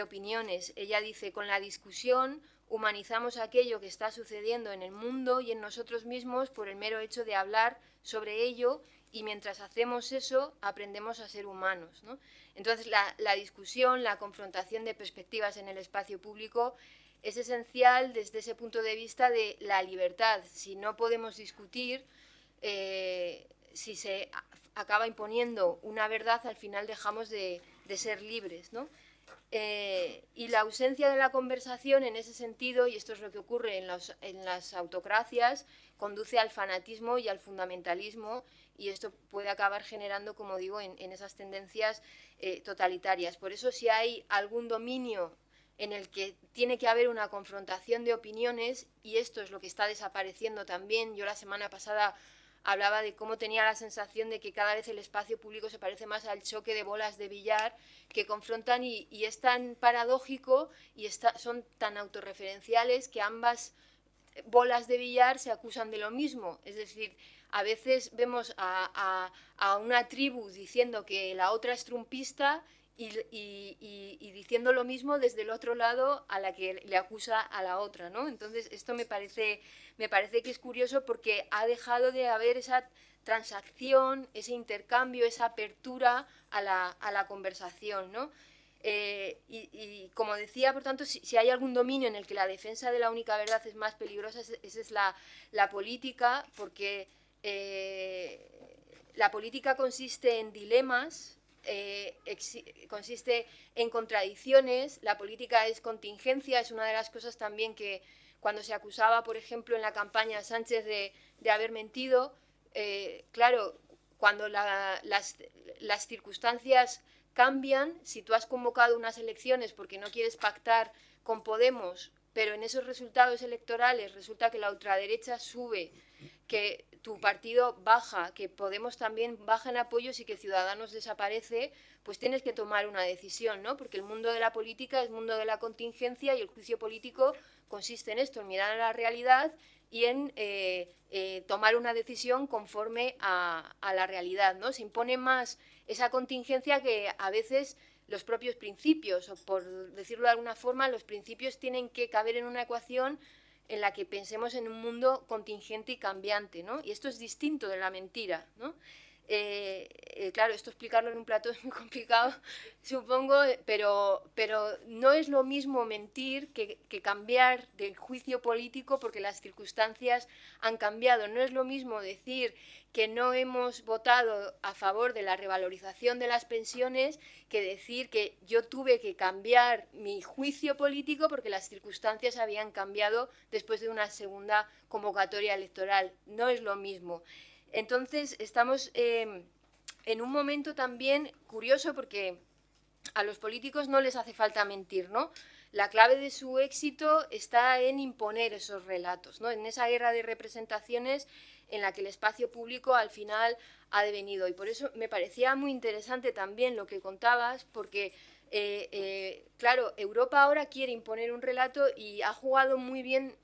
opiniones. Ella dice: con la discusión humanizamos aquello que está sucediendo en el mundo y en nosotros mismos por el mero hecho de hablar sobre ello, y mientras hacemos eso aprendemos a ser humanos, ¿no? Entonces la discusión, la confrontación de perspectivas en el espacio público es esencial desde ese punto de vista de la libertad. Si no podemos discutir, si se acaba imponiendo una verdad, al final dejamos de ser libres, ¿no? Y la ausencia de la conversación en ese sentido, y esto es lo que ocurre en las autocracias, conduce al fanatismo y al fundamentalismo, y esto puede acabar generando, como digo, en esas tendencias totalitarias. Por eso, si hay algún dominio en el que tiene que haber una confrontación de opiniones, y esto es lo que está desapareciendo también. Yo la semana pasada hablaba de cómo tenía la sensación de que cada vez el espacio público se parece más al choque de bolas de billar que confrontan, y es tan paradójico y son tan autorreferenciales que ambas bolas de billar se acusan de lo mismo. Es decir, a veces vemos a una tribu diciendo que la otra es trumpista y diciendo lo mismo desde el otro lado a la que le acusa a la otra, ¿no? Entonces esto me parece que es curioso, porque ha dejado de haber esa transacción, ese intercambio, esa apertura a la conversación, ¿no? Y como decía, por tanto, si hay algún dominio en el que la defensa de la única verdad es más peligrosa, esa es la política, porque la política consiste en dilemas, consiste en contradicciones. La política es contingencia. Es una de las cosas también que, cuando se acusaba, por ejemplo, en la campaña a Sánchez de haber mentido, claro, cuando las circunstancias cambian, si tú has convocado unas elecciones porque no quieres pactar con Podemos pero en esos resultados electorales resulta que la ultraderecha sube, que tu partido baja, que Podemos también baja en apoyos y que Ciudadanos desaparece, pues tienes que tomar una decisión, ¿no? Porque el mundo de la política es mundo de la contingencia y el juicio político consiste en esto, en mirar a la realidad y en tomar una decisión conforme a la realidad, ¿no? Se impone más esa contingencia que a veces los propios principios, o por decirlo de alguna forma, los principios tienen que caber en una ecuación en la que pensemos en un mundo contingente y cambiante, ¿no? Y esto es distinto de la mentira, ¿no? Claro, esto explicarlo en un plato es muy complicado, supongo, pero no es lo mismo mentir que cambiar de juicio político porque las circunstancias han cambiado. No es lo mismo decir que no hemos votado a favor de la revalorización de las pensiones que decir que yo tuve que cambiar mi juicio político porque las circunstancias habían cambiado después de una segunda convocatoria electoral. No es lo mismo. Entonces, estamos en un momento también curioso porque a los políticos no les hace falta mentir, ¿no? La clave de su éxito está en imponer esos relatos, ¿no? En esa guerra de representaciones en la que el espacio público al final ha devenido. Y por eso me parecía muy interesante también lo que contabas, porque, claro, Europa ahora quiere imponer un relato y ha jugado muy bien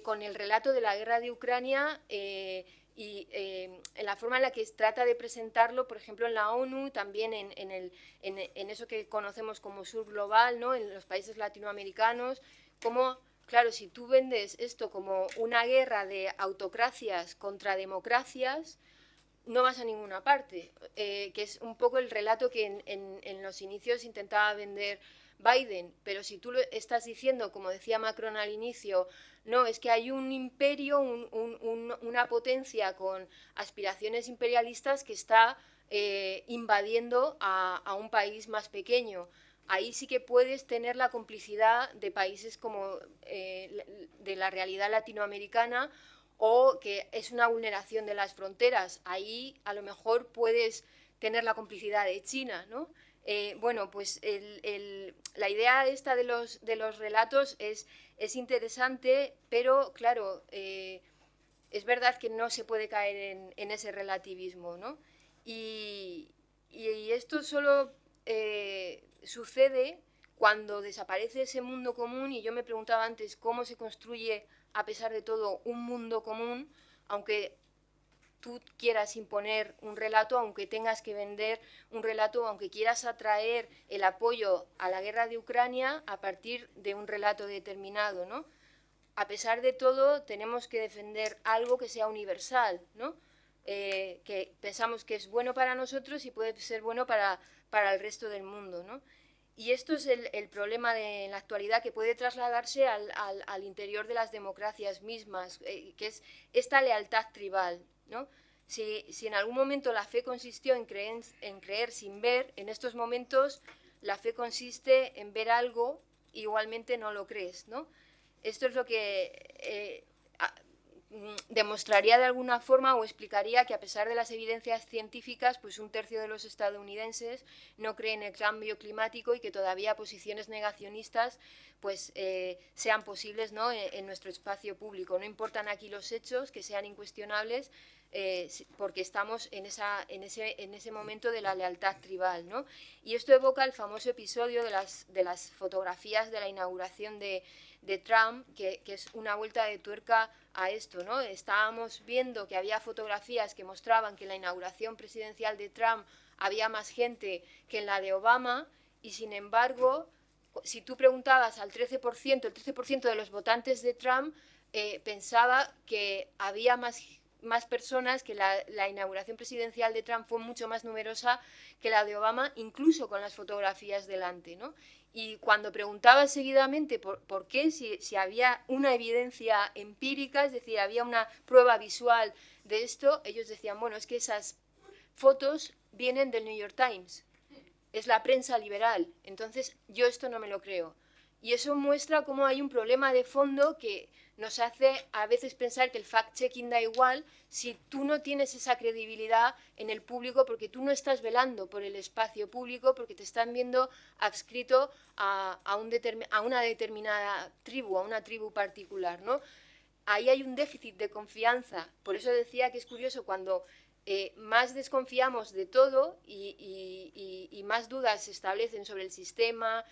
con el relato de la guerra de Ucrania y en la forma en la que trata de presentarlo, por ejemplo, en la ONU, también en eso que conocemos como sur global, ¿no? En los países latinoamericanos, como, claro, si tú vendes esto como una guerra de autocracias contra democracias, no vas a ninguna parte, que es un poco el relato que en los inicios intentaba vender Biden, pero si tú lo estás diciendo, como decía Macron al inicio, no, es que hay un imperio, una potencia con aspiraciones imperialistas que está invadiendo a un país más pequeño. Ahí sí que puedes tener la complicidad de países como de la realidad latinoamericana o que es una vulneración de las fronteras. Ahí a lo mejor puedes tener la complicidad de China, ¿no? Bueno, pues la idea esta de los relatos es interesante, pero claro, es verdad que no se puede caer en ese relativismo, ¿no? Y esto solo sucede cuando desaparece ese mundo común, y yo me preguntaba antes cómo se construye, a pesar de todo, un mundo común, aunque tú quieras imponer un relato, aunque tengas que vender un relato, aunque quieras atraer el apoyo a la guerra de Ucrania a partir de un relato determinado, ¿no? A pesar de todo, tenemos que defender algo que sea universal, ¿no? Que pensamos que es bueno para nosotros y puede ser bueno para el resto del mundo, ¿no? Y esto es el problema en la actualidad, que puede trasladarse al interior de las democracias mismas, que es esta lealtad tribal, ¿no? Si en algún momento la fe consistió en creer sin ver, en estos momentos la fe consiste en ver algo y igualmente no lo crees, ¿no? Esto es lo que demostraría de alguna forma o explicaría que a pesar de las evidencias científicas, pues un tercio de los estadounidenses no creen en el cambio climático y que todavía posiciones negacionistas pues sean posibles, ¿no? en nuestro espacio público. No importan aquí los hechos, que sean incuestionables, porque estamos en ese momento de la lealtad tribal, ¿no? Y esto evoca el famoso episodio de las fotografías de la inauguración de Trump, que es una vuelta de tuerca a esto, ¿no? Estábamos viendo que había fotografías que mostraban que en la inauguración presidencial de Trump había más gente que en la de Obama, y sin embargo, si tú preguntabas al 13%, el 13% de los votantes de Trump pensaba que había más personas, que la inauguración presidencial de Trump fue mucho más numerosa que la de Obama, incluso con las fotografías delante, ¿no? Y cuando preguntaba seguidamente por qué, si había una evidencia empírica, es decir, había una prueba visual de esto, ellos decían, bueno, es que esas fotos vienen del New York Times, es la prensa liberal, entonces yo esto no me lo creo. Y eso muestra cómo hay un problema de fondo que nos hace a veces pensar que el fact-checking da igual si tú no tienes esa credibilidad en el público, porque tú no estás velando por el espacio público, porque te están viendo adscrito a una determinada tribu, a una tribu particular, ¿no? Ahí hay un déficit de confianza. Por eso decía que es curioso cuando más desconfiamos de todo y más dudas se establecen sobre el sistema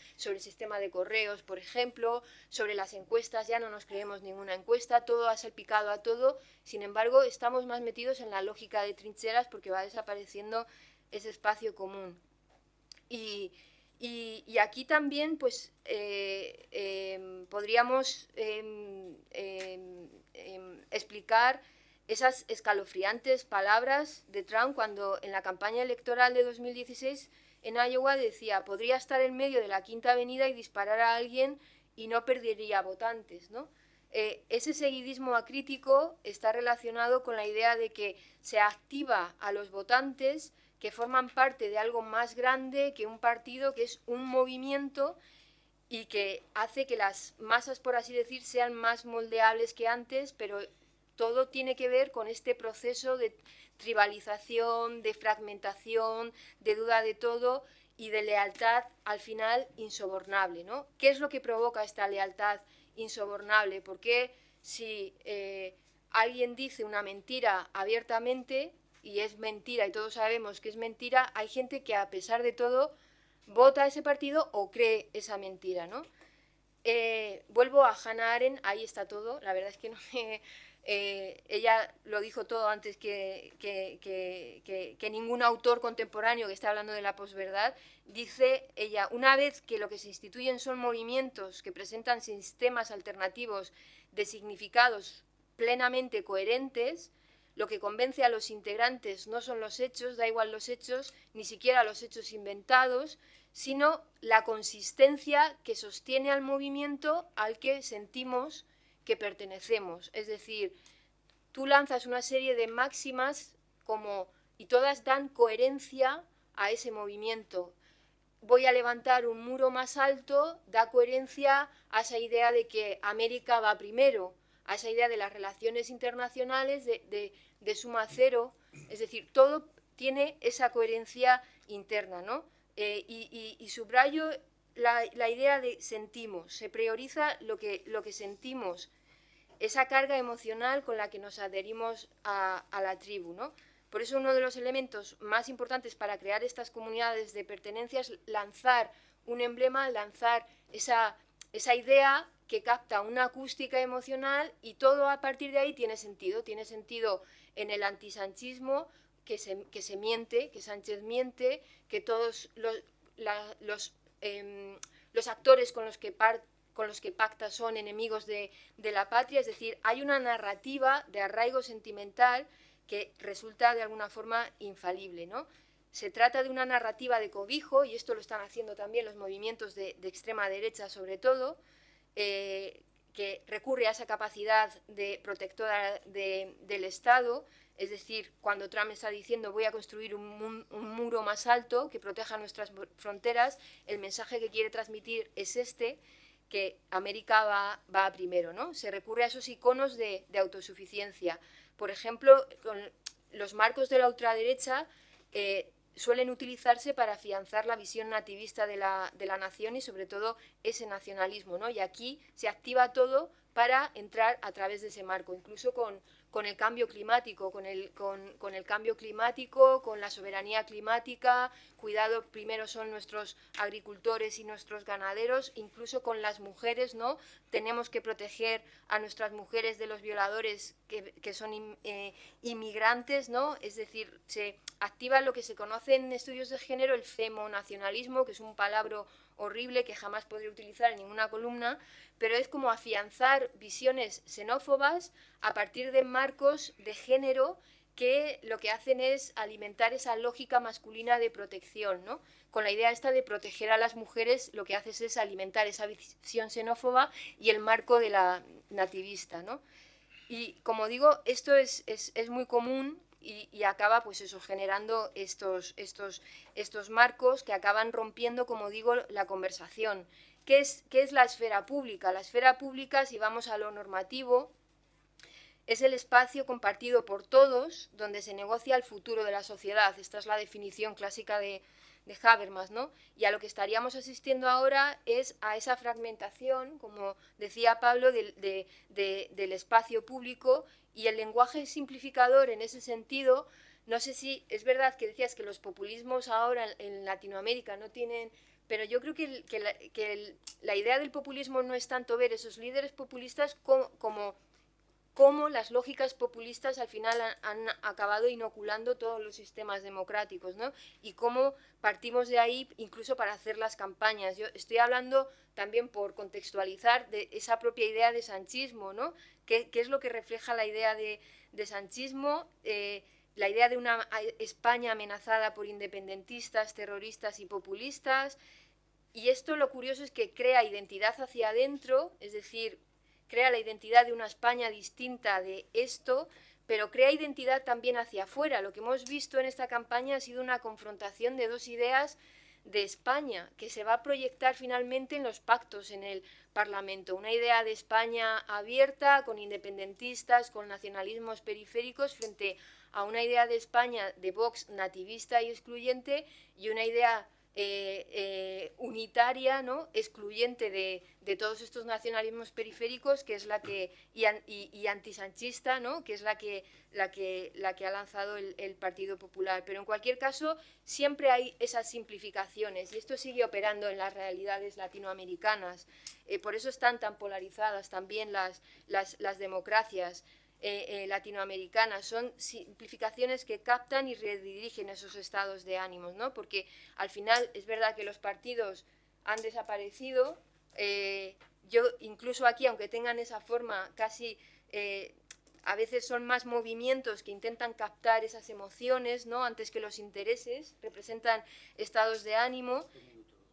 de correos, por ejemplo, sobre las encuestas, ya no nos creemos ninguna encuesta, todo ha salpicado a todo. Sin embargo, estamos más metidos en la lógica de trincheras porque va desapareciendo ese espacio común. Y aquí también pues, podríamos explicar esas escalofriantes palabras de Trump cuando en la campaña electoral de 2016 en Iowa decía: podría estar en medio de la Quinta Avenida y disparar a alguien y no perdería votantes, ¿no? Ese seguidismo acrítico está relacionado con la idea de que se activa a los votantes que forman parte de algo más grande que un partido, que es un movimiento, y que hace que las masas, por así decir, sean más moldeables que antes, pero todo tiene que ver con este proceso de tribalización, de fragmentación, de duda de todo y de lealtad al final insobornable, ¿no? ¿Qué es lo que provoca esta lealtad insobornable? Porque si alguien dice una mentira abiertamente y es mentira y todos sabemos que es mentira, hay gente que a pesar de todo vota a ese partido o cree esa mentira, ¿no? Vuelvo a Hannah Arendt, ahí está todo, la verdad es que no me... ella lo dijo todo antes que ningún autor contemporáneo que está hablando de la posverdad. Dice ella: una vez que lo que se instituyen son movimientos que presentan sistemas alternativos de significados plenamente coherentes, lo que convence a los integrantes no son los hechos, da igual los hechos, ni siquiera los hechos inventados, sino la consistencia que sostiene al movimiento al que sentimos que pertenecemos. Es decir, tú lanzas una serie de máximas y todas dan coherencia a ese movimiento. Voy a levantar un muro más alto, da coherencia a esa idea de que América va primero, a esa idea de las relaciones internacionales de suma cero. Es decir, todo tiene esa coherencia interna, ¿no? Y subrayo la idea de sentimos, se prioriza lo que sentimos, esa carga emocional con la que nos adherimos a la tribu, ¿no? Por eso uno de los elementos más importantes para crear estas comunidades de pertenencia es lanzar un emblema, lanzar esa idea que capta una acústica emocional, y todo a partir de ahí tiene sentido en el antisanchismo, que se miente, que Sánchez miente, que todos los actores con los que pacta son enemigos de la patria. Es decir, hay una narrativa de arraigo sentimental que resulta de alguna forma infalible, ¿no? Se trata de una narrativa de cobijo, y esto lo están haciendo también los movimientos de extrema derecha sobre todo, que recurre a esa capacidad de protectora del Estado. Es decir, cuando Trump está diciendo voy a construir un muro más alto que proteja nuestras fronteras, el mensaje que quiere transmitir es que América va primero, ¿no? Se recurre a esos iconos de autosuficiencia. Por ejemplo, con los marcos de la ultraderecha suelen utilizarse para afianzar la visión nativista de la nación y sobre todo ese nacionalismo, ¿no? Y aquí se activa todo para entrar a través de ese marco, incluso con el cambio climático, con el cambio climático, con la soberanía climática. Cuidado, primero son nuestros agricultores y nuestros ganaderos, incluso con las mujeres, ¿no? Tenemos que proteger a nuestras mujeres de los violadores que son inmigrantes, ¿no? Es decir, se activa lo que se conoce en estudios de género el femonacionalismo, que es un palabra horrible que jamás podré utilizar en ninguna columna, pero es como afianzar visiones xenófobas a partir de marcos de género que lo que hacen es alimentar esa lógica masculina de protección, ¿no? Con la idea esta de proteger a las mujeres, lo que haces es alimentar esa visión xenófoba y el marco de la nativista, ¿no? Y como digo, esto es muy común y acaba, pues eso, generando estos marcos que acaban rompiendo, como digo, la conversación. ¿Qué es la esfera pública? La esfera pública, si vamos a lo normativo, es el espacio compartido por todos donde se negocia el futuro de la sociedad. Esta es la definición clásica de Habermas, ¿no? Y a lo que estaríamos asistiendo ahora es a esa fragmentación, como decía Pablo, del espacio público, y el lenguaje simplificador en ese sentido. No sé si es verdad que decías que los populismos ahora en Latinoamérica no tienen... Pero yo creo que la idea del populismo no es tanto ver esos líderes populistas como las lógicas populistas al final han acabado inoculando todos los sistemas democráticos, ¿no? Y cómo partimos de ahí incluso para hacer las campañas. Yo estoy hablando también, por contextualizar, de esa propia idea de sanchismo, ¿no? ¿Qué es lo que refleja la idea de sanchismo? La idea de una España amenazada por independentistas, terroristas y populistas. Y esto, lo curioso es que crea identidad hacia adentro, es decir, crea la identidad de una España distinta de esto, pero crea identidad también hacia afuera. Lo que hemos visto en esta campaña ha sido una confrontación de dos ideas de España, que se va a proyectar finalmente en los pactos en el Parlamento. Una idea de España abierta, con independentistas, con nacionalismos periféricos, frente a una idea de España de Vox nativista y excluyente, y una idea unitaria, ¿no? Excluyente de todos estos nacionalismos periféricos, que es la que y antisanchista, ¿no? Que es la que ha lanzado el Partido Popular. Pero en cualquier caso siempre hay esas simplificaciones, y esto sigue operando en las realidades latinoamericanas. Por eso están tan polarizadas también las democracias latinoamericanas. Son simplificaciones que captan y redirigen esos estados de ánimos, ¿no? Porque al final es verdad que los partidos han desaparecido. Yo incluso aquí, aunque tengan esa forma casi... a veces son más movimientos que intentan captar esas emociones, ¿no? Antes que los intereses, representan estados de ánimo.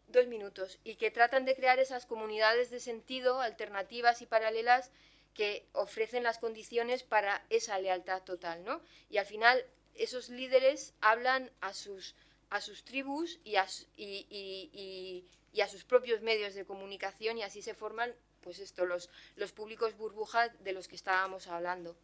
2 minutos. Y que tratan de crear esas comunidades de sentido alternativas y paralelas que ofrecen las condiciones para esa lealtad total, ¿no? Y al final esos líderes hablan a sus tribus y a sus propios medios de comunicación, y así se forman, pues esto, los públicos burbujas de los que estábamos hablando.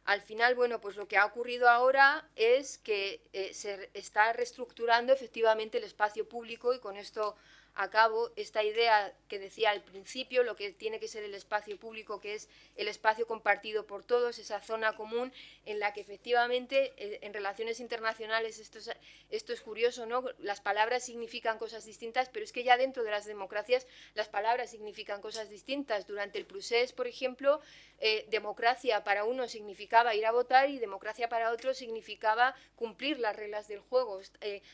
Al final, bueno, pues lo que ha ocurrido ahora es que se está reestructurando efectivamente el espacio público, y con esto acabo, esta idea que decía al principio, lo que tiene que ser el espacio público, que es el espacio compartido por todos, esa zona común en la que efectivamente en relaciones internacionales esto es curioso, ¿no? Las palabras significan cosas distintas, pero es que ya dentro de las democracias las palabras significan cosas distintas. Durante el procés, por ejemplo, democracia para uno significaba ir a votar, y democracia para otro significaba cumplir las reglas del juego,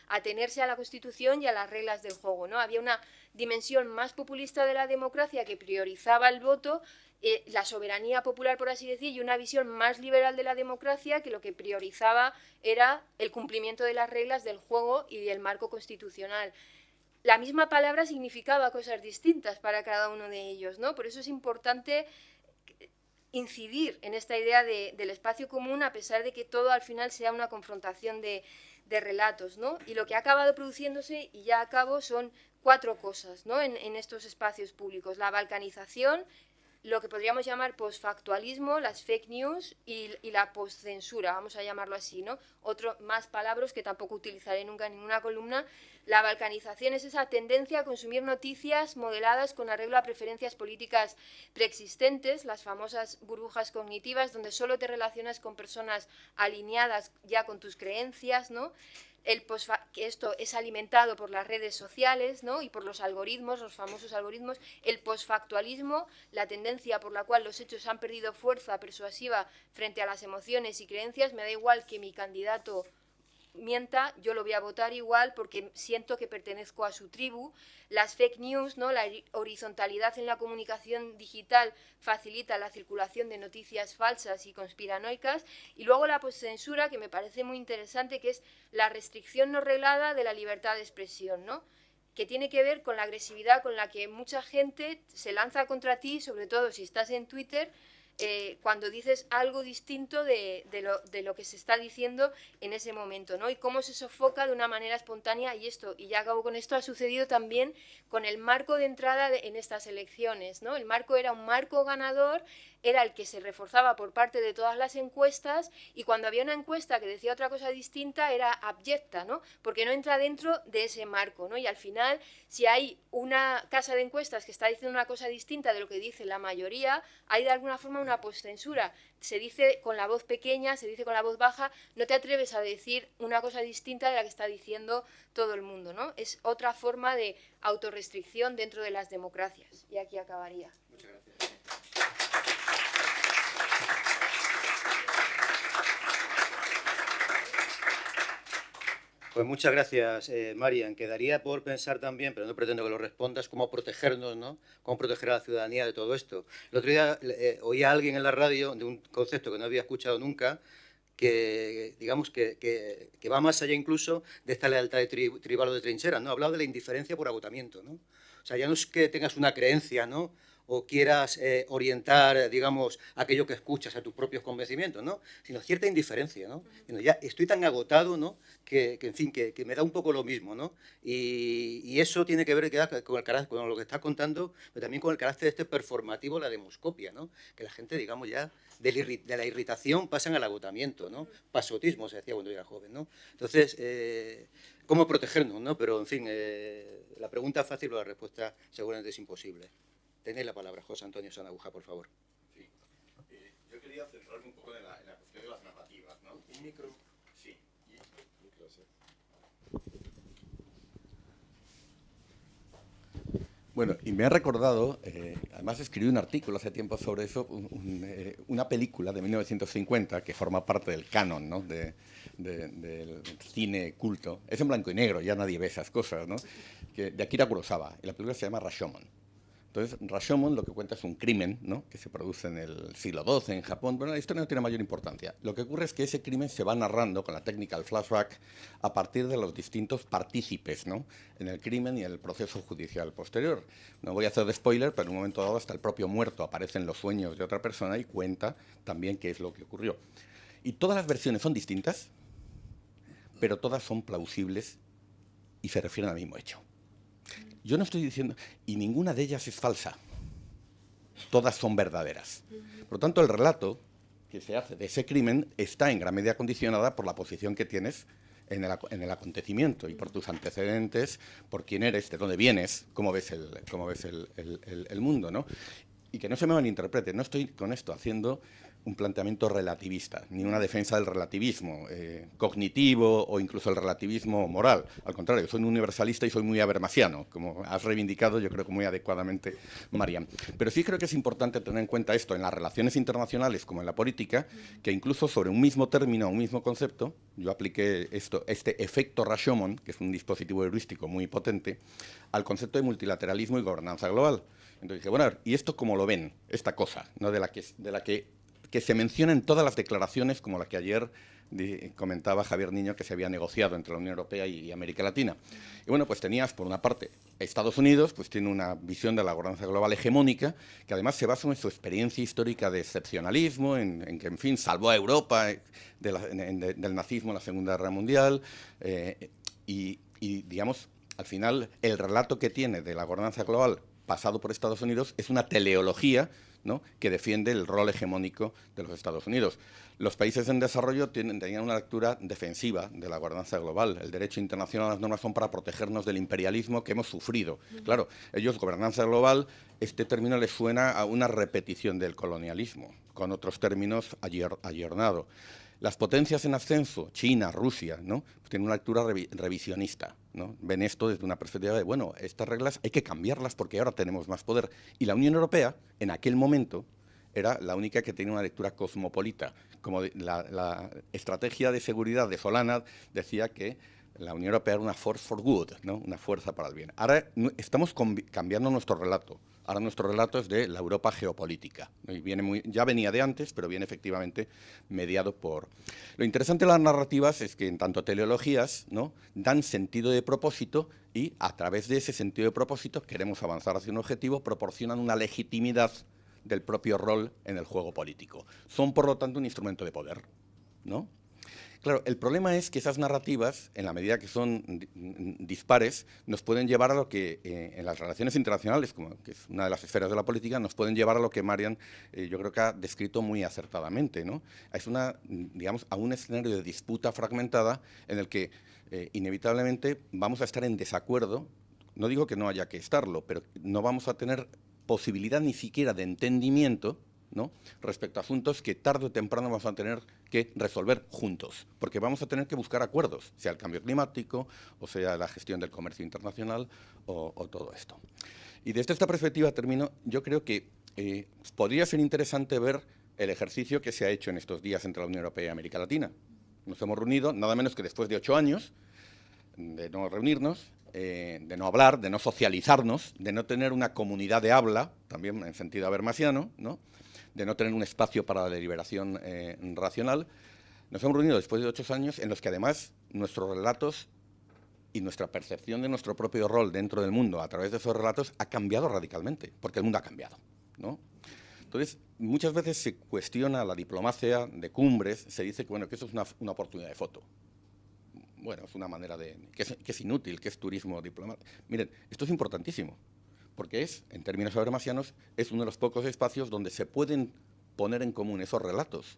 atenerse a la Constitución y a las reglas del juego, ¿no? Había una dimensión más populista de la democracia que priorizaba el voto, la soberanía popular, por así decir, y una visión más liberal de la democracia que lo que priorizaba era el cumplimiento de las reglas del juego y del marco constitucional. La misma palabra significaba cosas distintas para cada uno de ellos, ¿no? Por eso es importante incidir en esta idea del espacio común, a pesar de que todo al final sea una confrontación de relatos, ¿no? Y lo que ha acabado produciéndose, y ya acabo, son 4 cosas, ¿no? en estos espacios públicos: la balcanización, lo que podríamos llamar postfactualismo, las fake news y la postcensura, vamos a llamarlo así, ¿no? Más palabras que tampoco utilizaré nunca en ninguna columna. La balcanización es esa tendencia a consumir noticias modeladas con arreglo a preferencias políticas preexistentes, las famosas burbujas cognitivas, donde solo te relacionas con personas alineadas ya con tus creencias, ¿no? Que esto es alimentado por las redes sociales, ¿no? Y por los algoritmos, los famosos algoritmos. El posfactualismo, la tendencia por la cual los hechos han perdido fuerza persuasiva frente a las emociones y creencias. Me da igual que mi candidato mienta, yo lo voy a votar igual porque siento que pertenezco a su tribu. Las fake news, ¿no? La horizontalidad en la comunicación digital facilita la circulación de noticias falsas y conspiranoicas. Y luego la postcensura, que me parece muy interesante, que es la restricción no reglada de la libertad de expresión, ¿no? Que tiene que ver con la agresividad con la que mucha gente se lanza contra ti, sobre todo si estás en Twitter, cuando dices algo distinto de lo que se está diciendo en ese momento, ¿no? Y cómo se sofoca de una manera espontánea, y ya acabo con esto, ha sucedido también con el marco de entrada en estas elecciones, ¿no? El marco era un marco ganador, era el que se reforzaba por parte de todas las encuestas, y cuando había una encuesta que decía otra cosa distinta era abyecta, ¿no? Porque no entra dentro de ese marco, ¿no? Y al final, si hay una casa de encuestas que está diciendo una cosa distinta de lo que dice la mayoría, hay de alguna forma una postcensura. Se dice con la voz pequeña, se dice con la voz baja, no te atreves a decir una cosa distinta de la que está diciendo todo el mundo, ¿no? Es otra forma de autorrestricción dentro de las democracias. Y aquí acabaría. Muchas gracias. Pues muchas gracias, Marian. Quedaría por pensar también, pero no pretendo que lo respondas, cómo protegernos, ¿no? Cómo proteger a la ciudadanía de todo esto. El otro día oí a alguien en la radio de un concepto que no había escuchado nunca, que digamos que va más allá incluso de esta lealtad de tribal o de trinchera, ¿no? Hablaba de la indiferencia por agotamiento, ¿no? O sea, ya no es que tengas una creencia, ¿no? O quieras orientar, digamos, aquello que escuchas a tus propios convencimientos, ¿no? Sino cierta indiferencia, ¿no? Ya estoy tan agotado, ¿no? Que en fin, que me da un poco lo mismo, ¿no? Y eso tiene que ver con el carácter, con lo que estás contando, pero también con el carácter este performativo, la demoscopia, ¿no? Que la gente, digamos, ya de la irritación pasan al agotamiento, ¿no? Pasotismo, se decía cuando yo era joven, ¿no? Entonces, ¿cómo protegernos, no? Pero, en fin, la pregunta es fácil, pero la respuesta seguramente es imposible. Tenéis la palabra, José Antonio Sanabuja, por favor. Sí. Yo quería centrarme un poco en la cuestión de las narrativas, ¿no? Un micro. Sí. Micro, sí. Bueno, y me ha recordado, además escribí un artículo hace tiempo sobre eso, una película de 1950 que forma parte del canon, ¿no? del cine culto. Es en blanco y negro, ya nadie ve esas cosas, ¿no? De Akira Kurosawa, y la película se llama Rashomon. Entonces, Rashomon lo que cuenta es un crimen, ¿no? Que se produce en el siglo XII en Japón, pero la historia no tiene mayor importancia. Lo que ocurre es que ese crimen se va narrando con la técnica del flashback a partir de los distintos partícipes, ¿no? En el crimen y en el proceso judicial posterior. No voy a hacer de spoiler, pero en un momento dado hasta el propio muerto aparece en los sueños de otra persona y cuenta también qué es lo que ocurrió. Y todas las versiones son distintas, pero todas son plausibles y se refieren al mismo hecho. Yo no estoy diciendo, y ninguna de ellas es falsa, todas son verdaderas. Por lo tanto, el relato que se hace de ese crimen está en gran medida condicionada por la posición que tienes en el acontecimiento y por tus antecedentes, por quién eres, de dónde vienes, cómo ves el mundo, ¿no? Y que no se me malinterprete, no estoy con esto haciendo un planteamiento relativista, ni una defensa del relativismo cognitivo o incluso el relativismo moral. Al contrario, soy un universalista y soy muy habermasiano, como has reivindicado, yo creo que muy adecuadamente, Marian. Pero sí creo que es importante tener en cuenta esto en las relaciones internacionales como en la política, que incluso sobre un mismo término, un mismo concepto, yo apliqué este efecto Rashomon, que es un dispositivo heurístico muy potente, al concepto de multilateralismo y gobernanza global. Entonces dije, bueno, a ver, ¿y esto cómo lo ven, esta cosa, ¿no? de la que se menciona en todas las declaraciones, como la que ayer comentaba Javier Niño, que se había negociado entre la Unión Europea y América Latina? Y bueno, pues tenías, por una parte, Estados Unidos, pues tiene una visión de la gobernanza global hegemónica, que además se basa en su experiencia histórica de excepcionalismo, en que, en fin, salvó a Europa del nazismo en la Segunda Guerra Mundial, y, digamos, al final, el relato que tiene de la gobernanza global pasado por Estados Unidos es una teleología, ¿no? Que defiende el rol hegemónico de los Estados Unidos. Los países en desarrollo tenían una lectura defensiva de la gobernanza global. El derecho internacional, las normas son para protegernos del imperialismo que hemos sufrido. Claro, ellos, gobernanza global, este término les suena a una repetición del colonialismo, con otros términos ayornado. Las potencias en ascenso, China, Rusia, ¿no? Pues tienen una lectura revisionista, ¿no? Ven esto desde una perspectiva de, bueno, estas reglas hay que cambiarlas porque ahora tenemos más poder. Y la Unión Europea, en aquel momento, era la única que tenía una lectura cosmopolita. Como la estrategia de seguridad de Solana decía que la Unión Europea era una force for good, ¿no? Una fuerza para el bien. Ahora estamos cambiando nuestro relato. Ahora nuestro relato es de la Europa geopolítica, ¿no? Y ya venía de antes, pero viene efectivamente mediado por... Lo interesante de las narrativas es que en tanto teleologías, ¿no? Dan sentido de propósito y a través de ese sentido de propósito queremos avanzar hacia un objetivo, proporcionan una legitimidad del propio rol en el juego político. Son, por lo tanto, un instrumento de poder, ¿no? Claro, el problema es que esas narrativas, en la medida que son dispares, nos pueden llevar a lo que en las relaciones internacionales, como que es una de las esferas de la política, nos pueden llevar a lo que Marian, yo creo que ha descrito muy acertadamente, ¿no? Es digamos, a un escenario de disputa fragmentada en el que inevitablemente vamos a estar en desacuerdo. No digo que no haya que estarlo, pero no vamos a tener posibilidad ni siquiera de entendimiento, ¿no?, respecto a asuntos que tarde o temprano vamos a tener que resolver juntos, porque vamos a tener que buscar acuerdos, sea el cambio climático, o sea la gestión del comercio internacional, o todo esto. Y desde esta perspectiva termino, yo creo que podría ser interesante ver el ejercicio que se ha hecho en estos días entre la Unión Europea y América Latina. Nos hemos reunido, nada menos que después de 8 años de no reunirnos, de no hablar, de no socializarnos, de no tener una comunidad de habla, también en sentido habermasiano, ¿no?, de no tener un espacio para la deliberación racional. Nos hemos reunido después de 8 años en los que además nuestros relatos y nuestra percepción de nuestro propio rol dentro del mundo a través de esos relatos ha cambiado radicalmente, porque el mundo ha cambiado, ¿no? Entonces, muchas veces se cuestiona la diplomacia de cumbres, se dice que, bueno, que eso es una oportunidad de foto. Bueno, es una manera que es inútil, que es turismo diplomático. Miren, esto es importantísimo, porque en términos habermasianos, es uno de los pocos espacios donde se pueden poner en común esos relatos.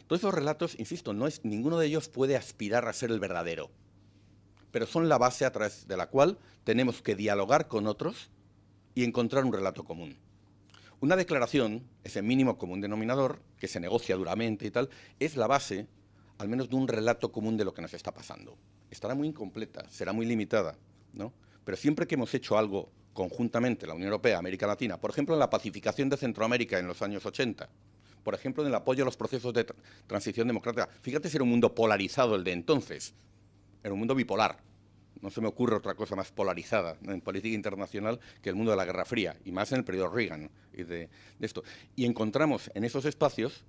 Todos esos relatos, insisto, ninguno de ellos puede aspirar a ser el verdadero, pero son la base a través de la cual tenemos que dialogar con otros y encontrar un relato común. Una declaración, ese mínimo común denominador, que se negocia duramente y tal, es la base, al menos, de un relato común de lo que nos está pasando. Estará muy incompleta, será muy limitada, ¿no?, pero siempre que hemos hecho algo conjuntamente, la Unión Europea, América Latina, por ejemplo, en la pacificación de Centroamérica en los años 80, por ejemplo, en el apoyo a los procesos de transición democrática. Fíjate si era un mundo polarizado el de entonces, era un mundo bipolar. No se me ocurre otra cosa más polarizada, ¿no?, en política internacional que el mundo de la Guerra Fría, y más en el periodo Reagan y de esto. Y encontramos en esos espacios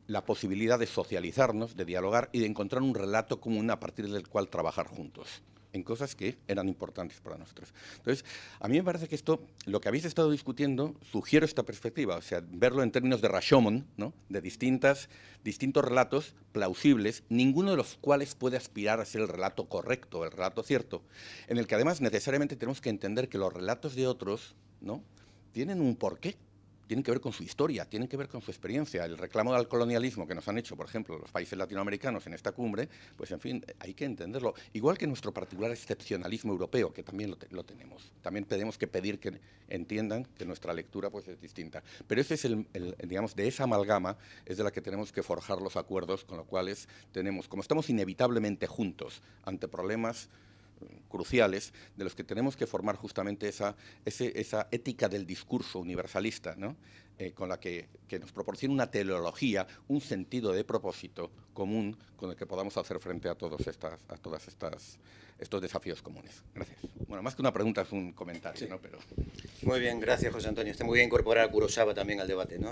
la posibilidad de socializarnos, de dialogar y de encontrar un relato común a partir del cual trabajar juntos en cosas que eran importantes para nosotros. Entonces, a mí me parece que esto, lo que habéis estado discutiendo, sugiero esta perspectiva, o sea, verlo en términos de Rashomon, ¿no?, de distintos relatos plausibles, ninguno de los cuales puede aspirar a ser el relato correcto, el relato cierto, en el que además necesariamente tenemos que entender que los relatos de otros, ¿no?, tienen un porqué. Tienen que ver con su historia, tienen que ver con su experiencia. El reclamo al colonialismo que nos han hecho, por ejemplo, los países latinoamericanos en esta cumbre, pues en fin, hay que entenderlo. Igual que nuestro particular excepcionalismo europeo, que también lo tenemos. También tenemos que pedir que entiendan que nuestra lectura pues es distinta. Pero ese es digamos, de esa amalgama es de la que tenemos que forjar los acuerdos, con los cuales tenemos, como estamos inevitablemente juntos ante problemas cruciales, de los que tenemos que formar justamente esa ética del discurso universalista, ¿no?, con la que nos proporciona una teleología, un sentido de propósito común con el que podamos hacer frente a todos estos desafíos comunes. Gracias. Bueno, más que una pregunta es un comentario, sí, ¿no? Pero... Muy bien, gracias, José Antonio. Está muy bien incorporar a Kurosawa también al debate, ¿no?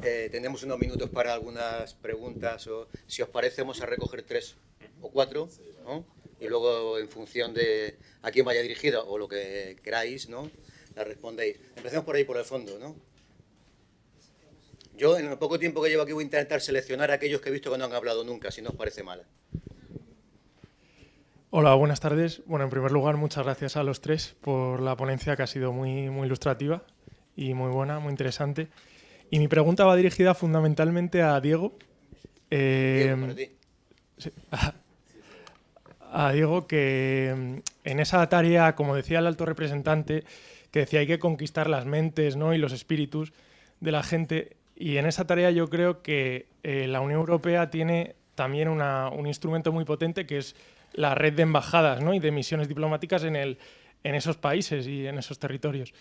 Tenemos unos minutos para algunas preguntas, o si os parece vamos a recoger 3 o 4, ¿no?, y luego, en función de a quién vaya dirigida o lo que queráis, ¿no?, la respondéis. Empecemos por ahí, por el fondo, ¿no? Yo, en el poco tiempo que llevo aquí, voy a intentar seleccionar a aquellos que he visto que no han hablado nunca, si no os parece mal. Hola, buenas tardes. Bueno, en primer lugar, muchas gracias a los 3 por la ponencia, que ha sido muy, muy ilustrativa y muy buena, muy interesante. Y mi pregunta va dirigida fundamentalmente a Diego. Diego, para ti. Sí. A Diego, que en esa tarea, como decía el alto representante, que decía hay que conquistar las mentes, ¿no?, y los espíritus de la gente, y en esa tarea yo creo que la Unión Europea tiene también un instrumento muy potente, que es la red de embajadas, ¿no?, y de misiones diplomáticas en esos países y en esos territorios.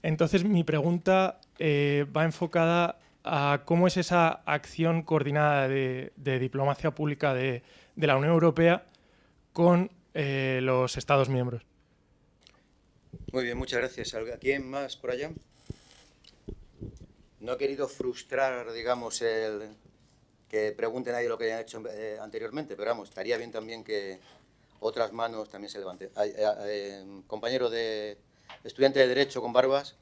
Entonces, mi pregunta va enfocada a cómo es esa acción coordinada de diplomacia pública de la Unión Europea con los Estados miembros. Muy bien, muchas gracias. ¿A quién más por allá? No he querido frustrar, digamos, el que pregunte nadie lo que hayan hecho anteriormente, pero vamos, estaría bien también que otras manos también se levanten. Compañero estudiante de Derecho con barbas.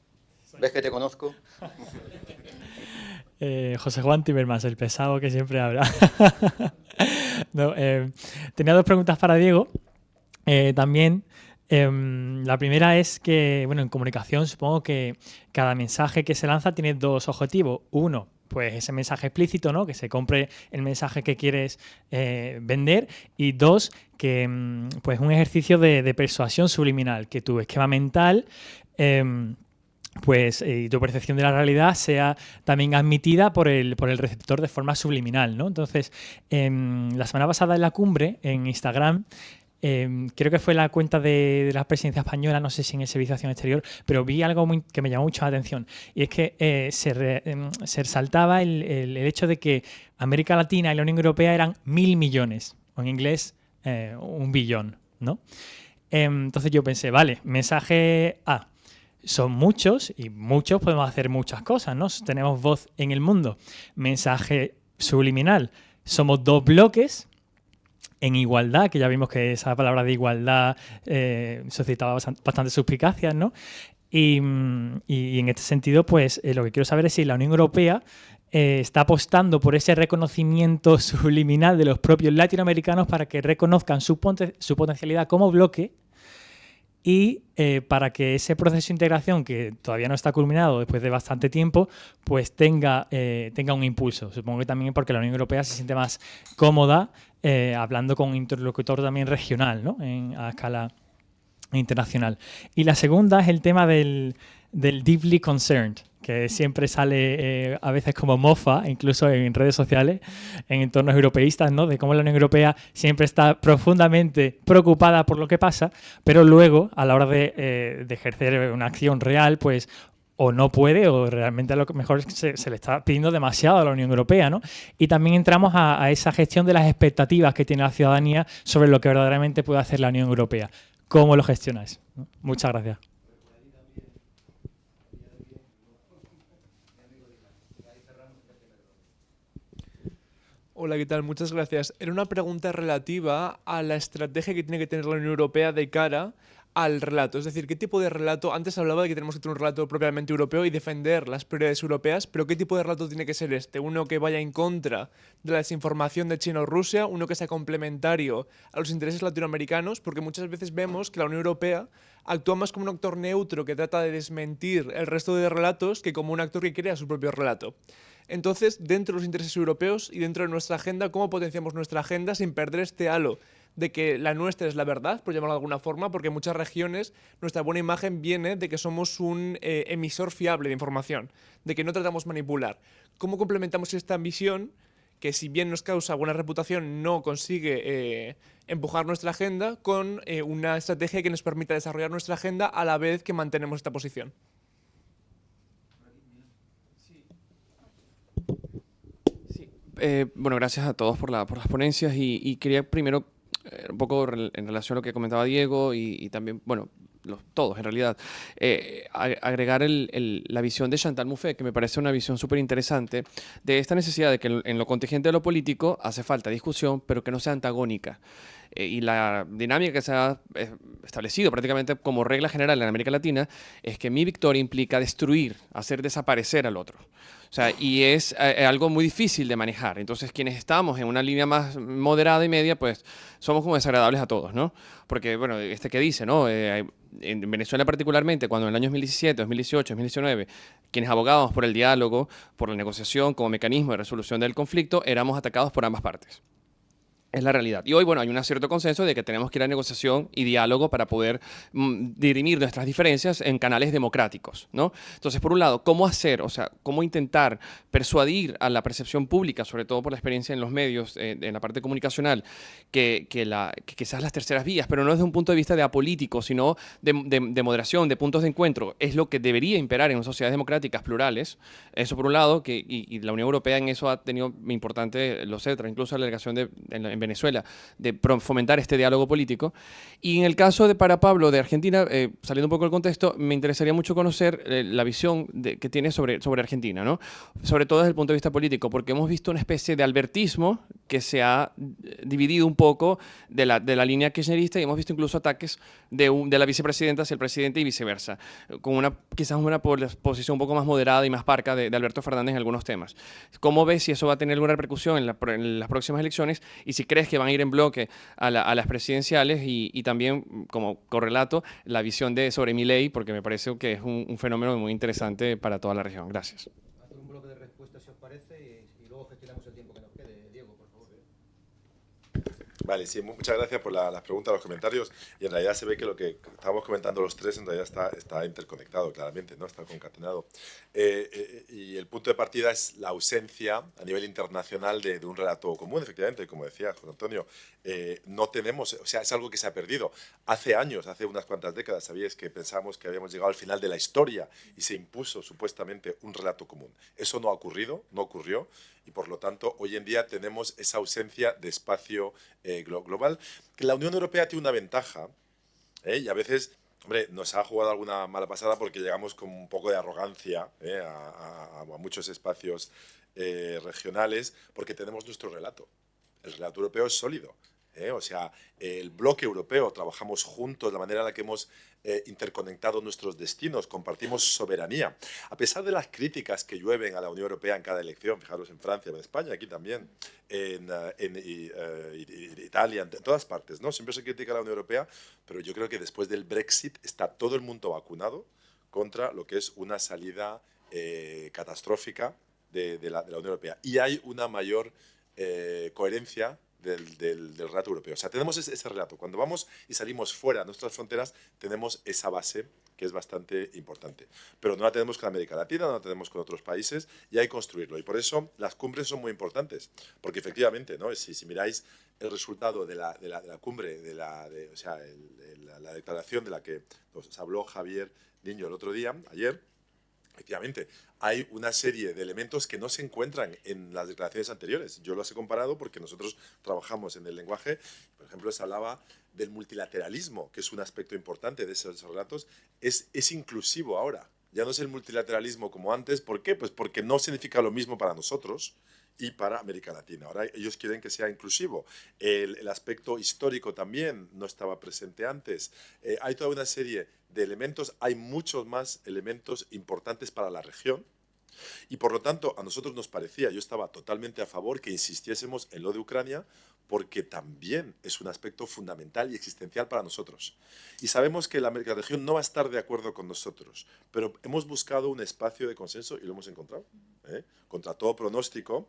¿Ves que te conozco? José Juan Tibermas, el pesado que siempre habla. No, tenía dos preguntas para Diego. También, la primera es que, bueno, en comunicación supongo que cada mensaje que se lanza tiene dos objetivos. Uno, pues ese mensaje explícito, ¿no? Que se compre el mensaje que quieres vender. Y dos, que pues un ejercicio de persuasión subliminal, que tu esquema mental pues y tu percepción de la realidad sea también admitida por el receptor de forma subliminal, ¿no? Entonces, la semana pasada en la cumbre, en Instagram, creo que fue la cuenta de la presidencia española, no sé si en el Servicio de Acción Exterior, pero vi algo que me llamó mucho la atención, y es que se resaltaba el hecho de que América Latina y la Unión Europea eran 1.000 millones, o en inglés 1 billón, ¿no? Entonces yo pensé, vale, mensaje A. Son muchos y muchos podemos hacer muchas cosas, ¿no? Tenemos voz en el mundo. Mensaje subliminal. Somos dos bloques en igualdad, que ya vimos que esa palabra de igualdad suscitaba bastante suspicacias, ¿no? Y en este sentido, pues lo que quiero saber es si la Unión Europea está apostando por ese reconocimiento subliminal de los propios latinoamericanos para que reconozcan su potencialidad como bloque. Y para que ese proceso de integración, que todavía no está culminado después de bastante tiempo, pues tenga un impulso. Supongo que también porque la Unión Europea se siente más cómoda hablando con un interlocutor también regional, ¿no? A escala internacional. Y la segunda es el tema del deeply concerned, que siempre sale a veces como mofa, incluso en redes sociales, en entornos europeístas, ¿no? De cómo la Unión Europea siempre está profundamente preocupada por lo que pasa, pero luego, a la hora de ejercer una acción real, pues o no puede, o realmente a lo mejor se le está pidiendo demasiado a la Unión Europea, ¿no? Y también entramos a esa gestión de las expectativas que tiene la ciudadanía sobre lo que verdaderamente puede hacer la Unión Europea. ¿Cómo lo gestionáis? ¿No? Muchas gracias. Hola, ¿qué tal? Muchas gracias. Era una pregunta relativa a la estrategia que tiene que tener la Unión Europea de cara al relato. Es decir, ¿qué tipo de relato? Antes hablaba de que tenemos que tener un relato propiamente europeo y defender las prioridades europeas, pero ¿qué tipo de relato tiene que ser este? ¿Uno que vaya en contra de la desinformación de China o Rusia? ¿Uno que sea complementario a los intereses latinoamericanos? Porque muchas veces vemos que la Unión Europea actúa más como un actor neutro que trata de desmentir el resto de relatos que como un actor que crea su propio relato. Entonces, dentro de los intereses europeos y dentro de nuestra agenda, ¿cómo potenciamos nuestra agenda sin perder este halo de que la nuestra es la verdad, por llamarlo de alguna forma? Porque en muchas regiones nuestra buena imagen viene de que somos un emisor fiable de información, de que no tratamos de manipular. ¿Cómo complementamos esta visión que, si bien nos causa buena reputación, no consigue empujar nuestra agenda con una estrategia que nos permita desarrollar nuestra agenda a la vez que mantenemos esta posición? Bueno, gracias a todos por las ponencias y quería primero un poco en relación a lo que comentaba Diego y también, bueno, todos en realidad, agregar la visión de Chantal Mouffe, que me parece una visión súper interesante, de esta necesidad de que en lo contingente de lo político hace falta discusión, pero que no sea antagónica. Y la dinámica que se ha establecido prácticamente como regla general en América Latina es que mi victoria implica destruir, hacer desaparecer al otro. O sea, y es algo muy difícil de manejar. Entonces, quienes estamos en una línea más moderada y media, pues somos como desagradables a todos, ¿no? Porque, bueno, que dice, ¿no? En Venezuela particularmente, cuando en el año 2017, 2018, 2019, quienes abogábamos por el diálogo, por la negociación como mecanismo de resolución del conflicto, éramos atacados por ambas partes. Es la realidad. Y hoy, bueno, hay un cierto consenso de que tenemos que ir a negociación y diálogo para poder dirimir nuestras diferencias en canales democráticos, ¿no? Entonces, por un lado, ¿cómo hacer? O sea, ¿cómo intentar persuadir a la percepción pública, sobre todo por la experiencia en los medios, en la parte comunicacional, que quizás las terceras vías, pero no desde un punto de vista de apolítico, sino de moderación, de puntos de encuentro, es lo que debería imperar en sociedades democráticas plurales? Eso por un lado, y la Unión Europea en eso ha tenido importante, lo sé, incluso la delegación en Venezuela, de fomentar este diálogo político. Y en el caso para Pablo de Argentina, saliendo un poco del contexto, me interesaría mucho conocer la visión que tiene sobre Argentina, ¿no? Sobre todo desde el punto de vista político, porque hemos visto una especie de albertismo que se ha dividido un poco de la línea kirchnerista y hemos visto incluso ataques de la vicepresidenta hacia el presidente y viceversa, con quizás una posición un poco más moderada y más parca de Alberto Fernández en algunos temas. ¿Cómo ves si eso va a tener alguna repercusión en las próximas elecciones y si crees que van a ir en bloque a las presidenciales y también, como correlato, la visión sobre Milei, porque me parece que es un fenómeno muy interesante para toda la región? Gracias. Hacer un bloque de respuestas, si os parece, y luego gestionamos el tiempo que nos quede. Diego, por favor. Vale, sí, muchas gracias por las preguntas, los comentarios. Y en realidad se ve que lo que estábamos comentando los tres en realidad está interconectado, claramente, ¿no? Está concatenado. Y el punto de partida es la ausencia a nivel internacional de un relato común, efectivamente, como decía José Antonio. No tenemos, o sea, es algo que se ha perdido. Hace años, hace unas cuantas décadas, sabíais que pensábamos que habíamos llegado al final de la historia y se impuso supuestamente un relato común. Eso no ha ocurrido, no ocurrió. Y por lo tanto, hoy en día tenemos esa ausencia de espacio global. Que la Unión Europea tiene una ventaja, y a veces, hombre, nos ha jugado alguna mala pasada porque llegamos con un poco de arrogancia a muchos espacios regionales, porque tenemos nuestro relato. El relato europeo es sólido. O sea, el bloque europeo, trabajamos juntos, la manera en la que hemos interconectado nuestros destinos, compartimos soberanía. A pesar de las críticas que llueven a la Unión Europea en cada elección, fijaros en Francia, en España, aquí también, en Italia, en todas partes, ¿no? Siempre se critica a la Unión Europea, pero yo creo que después del Brexit está todo el mundo vacunado contra lo que es una salida catastrófica de la Unión Europea. Y hay una mayor coherencia del relato europeo. O sea, tenemos ese relato. Cuando vamos y salimos fuera de nuestras fronteras, tenemos esa base que es bastante importante. Pero no la tenemos con América Latina, no la tenemos con otros países y hay que construirlo. Y por eso las cumbres son muy importantes. Porque efectivamente, ¿no? Si miráis el resultado de la cumbre, o sea, la declaración de la que nos habló Javier Niño el otro día, ayer, efectivamente, hay una serie de elementos que no se encuentran en las declaraciones anteriores. Yo los he comparado porque nosotros trabajamos en el lenguaje. Por ejemplo, se hablaba del multilateralismo, que es un aspecto importante de esos relatos. Es inclusivo ahora. Ya no es el multilateralismo como antes. ¿Por qué? Pues porque no significa lo mismo para nosotros y para América Latina. Ahora ellos quieren que sea inclusivo. El aspecto histórico también no estaba presente antes. Hay toda una serie de elementos, hay muchos más elementos importantes para la región y por lo tanto a nosotros nos parecía, yo estaba totalmente a favor que insistiésemos en lo de Ucrania porque también es un aspecto fundamental y existencial para nosotros. Y sabemos que la región no va a estar de acuerdo con nosotros, pero hemos buscado un espacio de consenso y lo hemos encontrado. Contra todo pronóstico,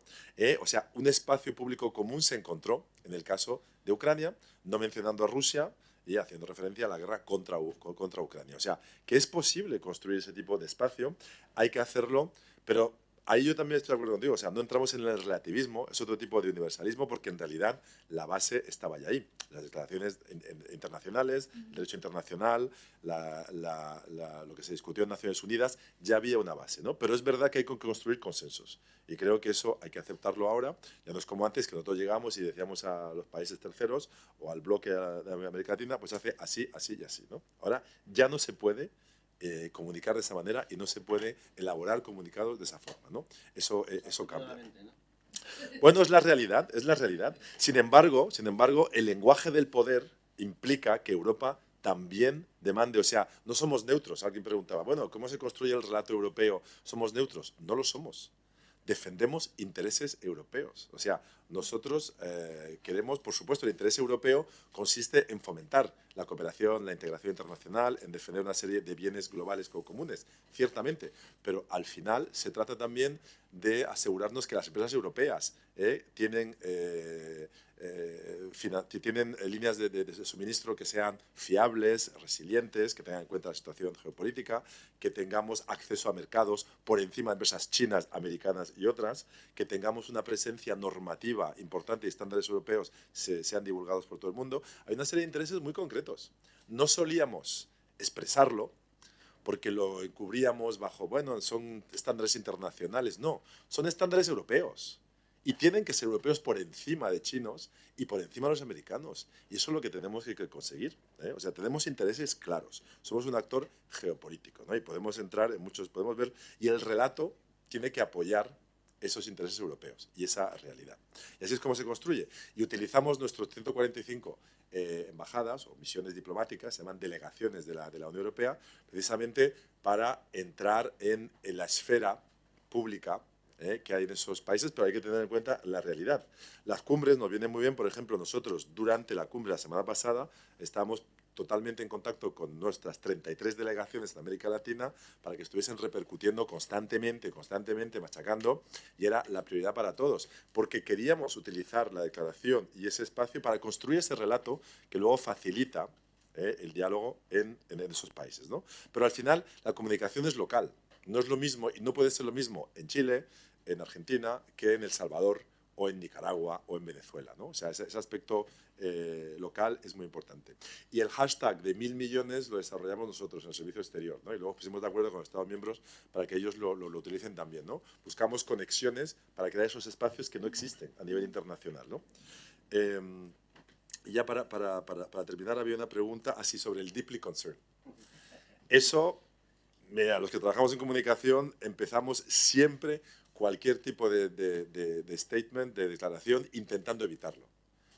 o sea, un espacio público común se encontró en el caso de Ucrania, no mencionando a Rusia, y haciendo referencia a la guerra contra Ucrania. O sea, que es posible construir ese tipo de espacio, hay que hacerlo, pero ahí yo también estoy de acuerdo contigo, o sea, no entramos en el relativismo, es otro tipo de universalismo, porque en realidad la base estaba ya ahí. Las declaraciones internacionales, el derecho internacional, lo que se discutió en Naciones Unidas, ya había una base, ¿no? Pero es verdad que hay que construir consensos. Y creo que eso hay que aceptarlo ahora. Ya no es como antes, que nosotros llegamos y decíamos a los países terceros o al bloque de América Latina, pues hace así, así y así, ¿no? Ahora ya no se puede comunicar de esa manera y no se puede elaborar comunicados de esa forma, ¿no? Eso cambia. Bueno, es la realidad, es la realidad. Sin embargo, el lenguaje del poder implica que Europa también demande, o sea, no somos neutros. Alguien preguntaba, bueno, ¿cómo se construye el relato europeo? ¿Somos neutros? No lo somos. Defendemos intereses europeos. O sea, nosotros queremos, por supuesto, el interés europeo consiste en fomentar la cooperación, la integración internacional, en defender una serie de bienes globales comunes, ciertamente, pero al final se trata también de asegurarnos que las empresas europeas tienen líneas de suministro que sean fiables, resilientes, que tengan en cuenta la situación geopolítica, que tengamos acceso a mercados por encima de empresas chinas, americanas y otras, que tengamos una presencia normativa importante y estándares europeos sean divulgados por todo el mundo. Hay una serie de intereses muy concretos. No solíamos expresarlo porque lo encubríamos bajo, bueno, son estándares internacionales. No, son estándares europeos. Y tienen que ser europeos por encima de chinos y por encima de los americanos. Y eso es lo que tenemos que conseguir, ¿eh? O sea, tenemos intereses claros. Somos un actor geopolítico, ¿no? Y podemos entrar en muchos, podemos ver, y el relato tiene que apoyar esos intereses europeos y esa realidad. Y así es como se construye. Y utilizamos nuestros 145 embajadas o misiones diplomáticas, se llaman delegaciones de la Unión Europea, precisamente para entrar en la esfera pública que hay en esos países, pero hay que tener en cuenta la realidad. Las cumbres nos vienen muy bien, por ejemplo, nosotros durante la cumbre la semana pasada estábamos totalmente en contacto con nuestras 33 delegaciones en América Latina para que estuviesen repercutiendo constantemente, machacando, y era la prioridad para todos, porque queríamos utilizar la declaración y ese espacio para construir ese relato que luego facilita el diálogo en esos países, ¿no? Pero al final la comunicación es local, no es lo mismo y no puede ser lo mismo en Chile, en Argentina, que en El Salvador o en Nicaragua o en Venezuela, ¿no? O sea, ese aspecto local es muy importante. Y el hashtag de 1000 millones lo desarrollamos nosotros en el Servicio Exterior, ¿no? Y luego pusimos de acuerdo con los Estados miembros para que ellos lo utilicen también, ¿no? Buscamos conexiones para crear esos espacios que no existen a nivel internacional, ¿no? Y ya para terminar, había una pregunta así sobre el deeply concerned. Eso, mira, los que trabajamos en comunicación empezamos siempre cualquier tipo de statement, de declaración, intentando evitarlo.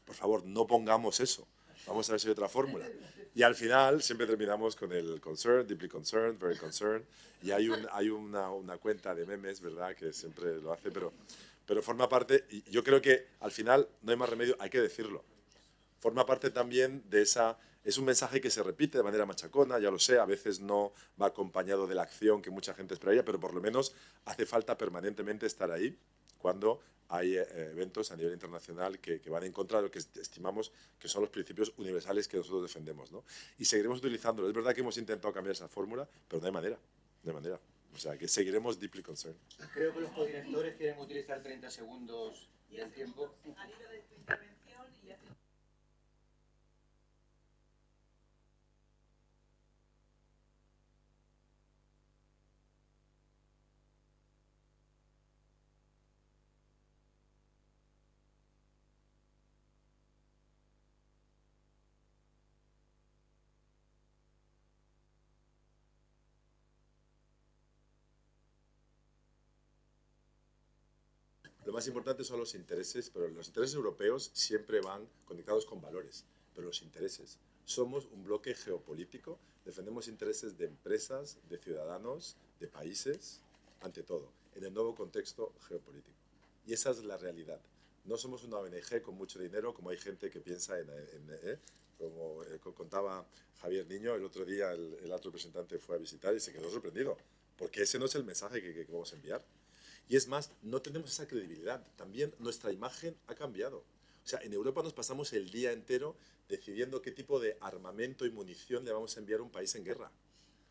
Por favor, no pongamos eso. Vamos a ver si hay otra fórmula. Y al final siempre terminamos con el concerned, deeply concerned, very concerned. Y hay una cuenta de memes, ¿verdad?, que siempre lo hace, pero forma parte, y yo creo que al final no hay más remedio, hay que decirlo. Forma parte también de esa... Es un mensaje que se repite de manera machacona, ya lo sé, a veces no va acompañado de la acción que mucha gente esperaría, pero por lo menos hace falta permanentemente estar ahí cuando hay eventos a nivel internacional que van en contra de lo que estimamos que son los principios universales que nosotros defendemos, ¿no? Y seguiremos utilizándolo. Es verdad que hemos intentado cambiar esa fórmula, pero no hay manera, no hay manera. O sea, que seguiremos deeply concerned. Creo que los codirectores quieren utilizar 30 segundos del tiempo. Al hilo de tu intervención y Lo más importante son los intereses, pero los intereses europeos siempre van conectados con valores, pero los intereses. Somos un bloque geopolítico, defendemos intereses de empresas, de ciudadanos, de países, ante todo, en el nuevo contexto geopolítico. Y esa es la realidad. No somos una ONG con mucho dinero, como hay gente que piensa como contaba Javier Niño, el otro día el alto representante fue a visitar y se quedó sorprendido, porque ese no es el mensaje que vamos a enviar. Y es más, no tenemos esa credibilidad. También nuestra imagen ha cambiado. O sea, en Europa nos pasamos el día entero decidiendo qué tipo de armamento y munición le vamos a enviar a un país en guerra.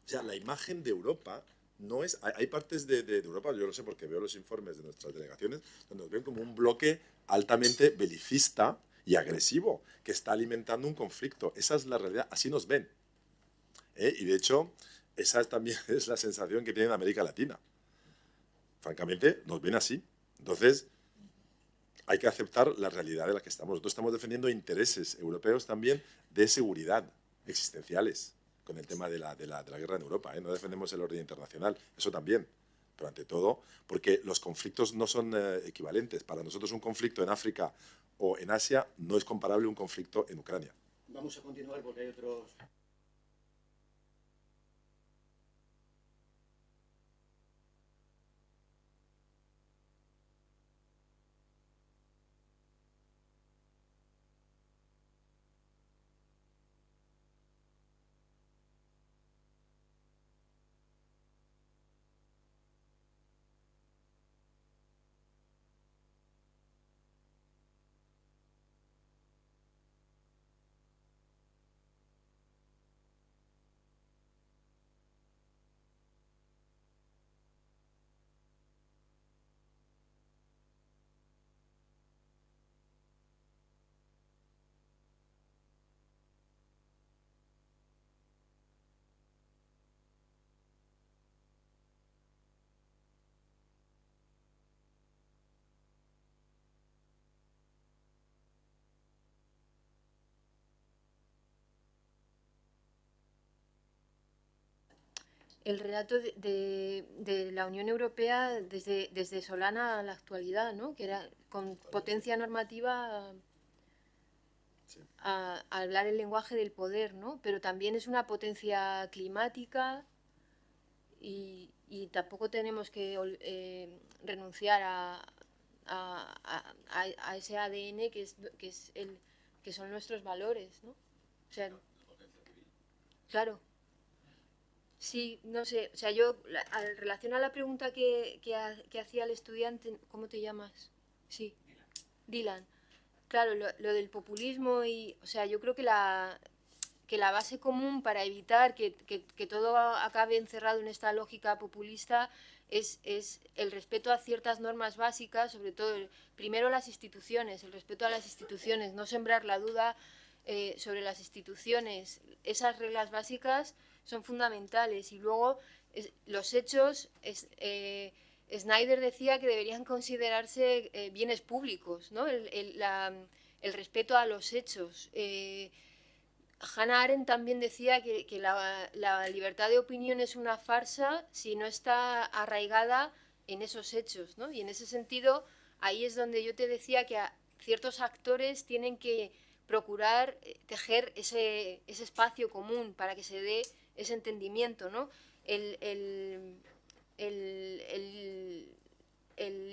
O sea, la imagen de Europa no es... Hay partes de Europa, yo lo sé porque veo los informes de nuestras delegaciones, donde nos ven como un bloque altamente belicista y agresivo, que está alimentando un conflicto. Esa es la realidad, así nos ven. Y de hecho, esa también es la sensación que tiene en América Latina. Francamente, nos ven así. Entonces, hay que aceptar la realidad de la que estamos. Nosotros estamos defendiendo intereses europeos también de seguridad existenciales con el tema de la guerra en Europa. No defendemos el orden internacional, eso también. Pero ante todo, porque los conflictos no son equivalentes. Para nosotros un conflicto en África o en Asia no es comparable a un conflicto en Ucrania. Vamos a continuar porque hay otros... el relato de la Unión Europea desde Solana a la actualidad, ¿no? Que era con potencia normativa a hablar el lenguaje del poder, ¿no? Pero también es una potencia climática y tampoco tenemos que renunciar a ese ADN que son nuestros valores, ¿no? O sea, claro. Sí, no sé, o sea, yo, en relación a la pregunta que hacía el estudiante, ¿cómo te llamas? Sí, Dylan. Claro, lo del populismo o sea, yo creo que la base común para evitar que todo acabe encerrado en esta lógica populista es el respeto a ciertas normas básicas, sobre todo, primero las instituciones, el respeto a las instituciones, no sembrar la duda sobre las instituciones. Esas reglas básicas son fundamentales. Y luego los hechos, Snyder decía que deberían considerarse bienes públicos, ¿no? El respeto a los hechos. Hannah Arendt también decía que la libertad de opinión es una farsa si no está arraigada en esos hechos, ¿no? Y en ese sentido, ahí es donde yo te decía que ciertos actores tienen que procurar tejer ese espacio común para que se dé ese entendimiento, ¿no? El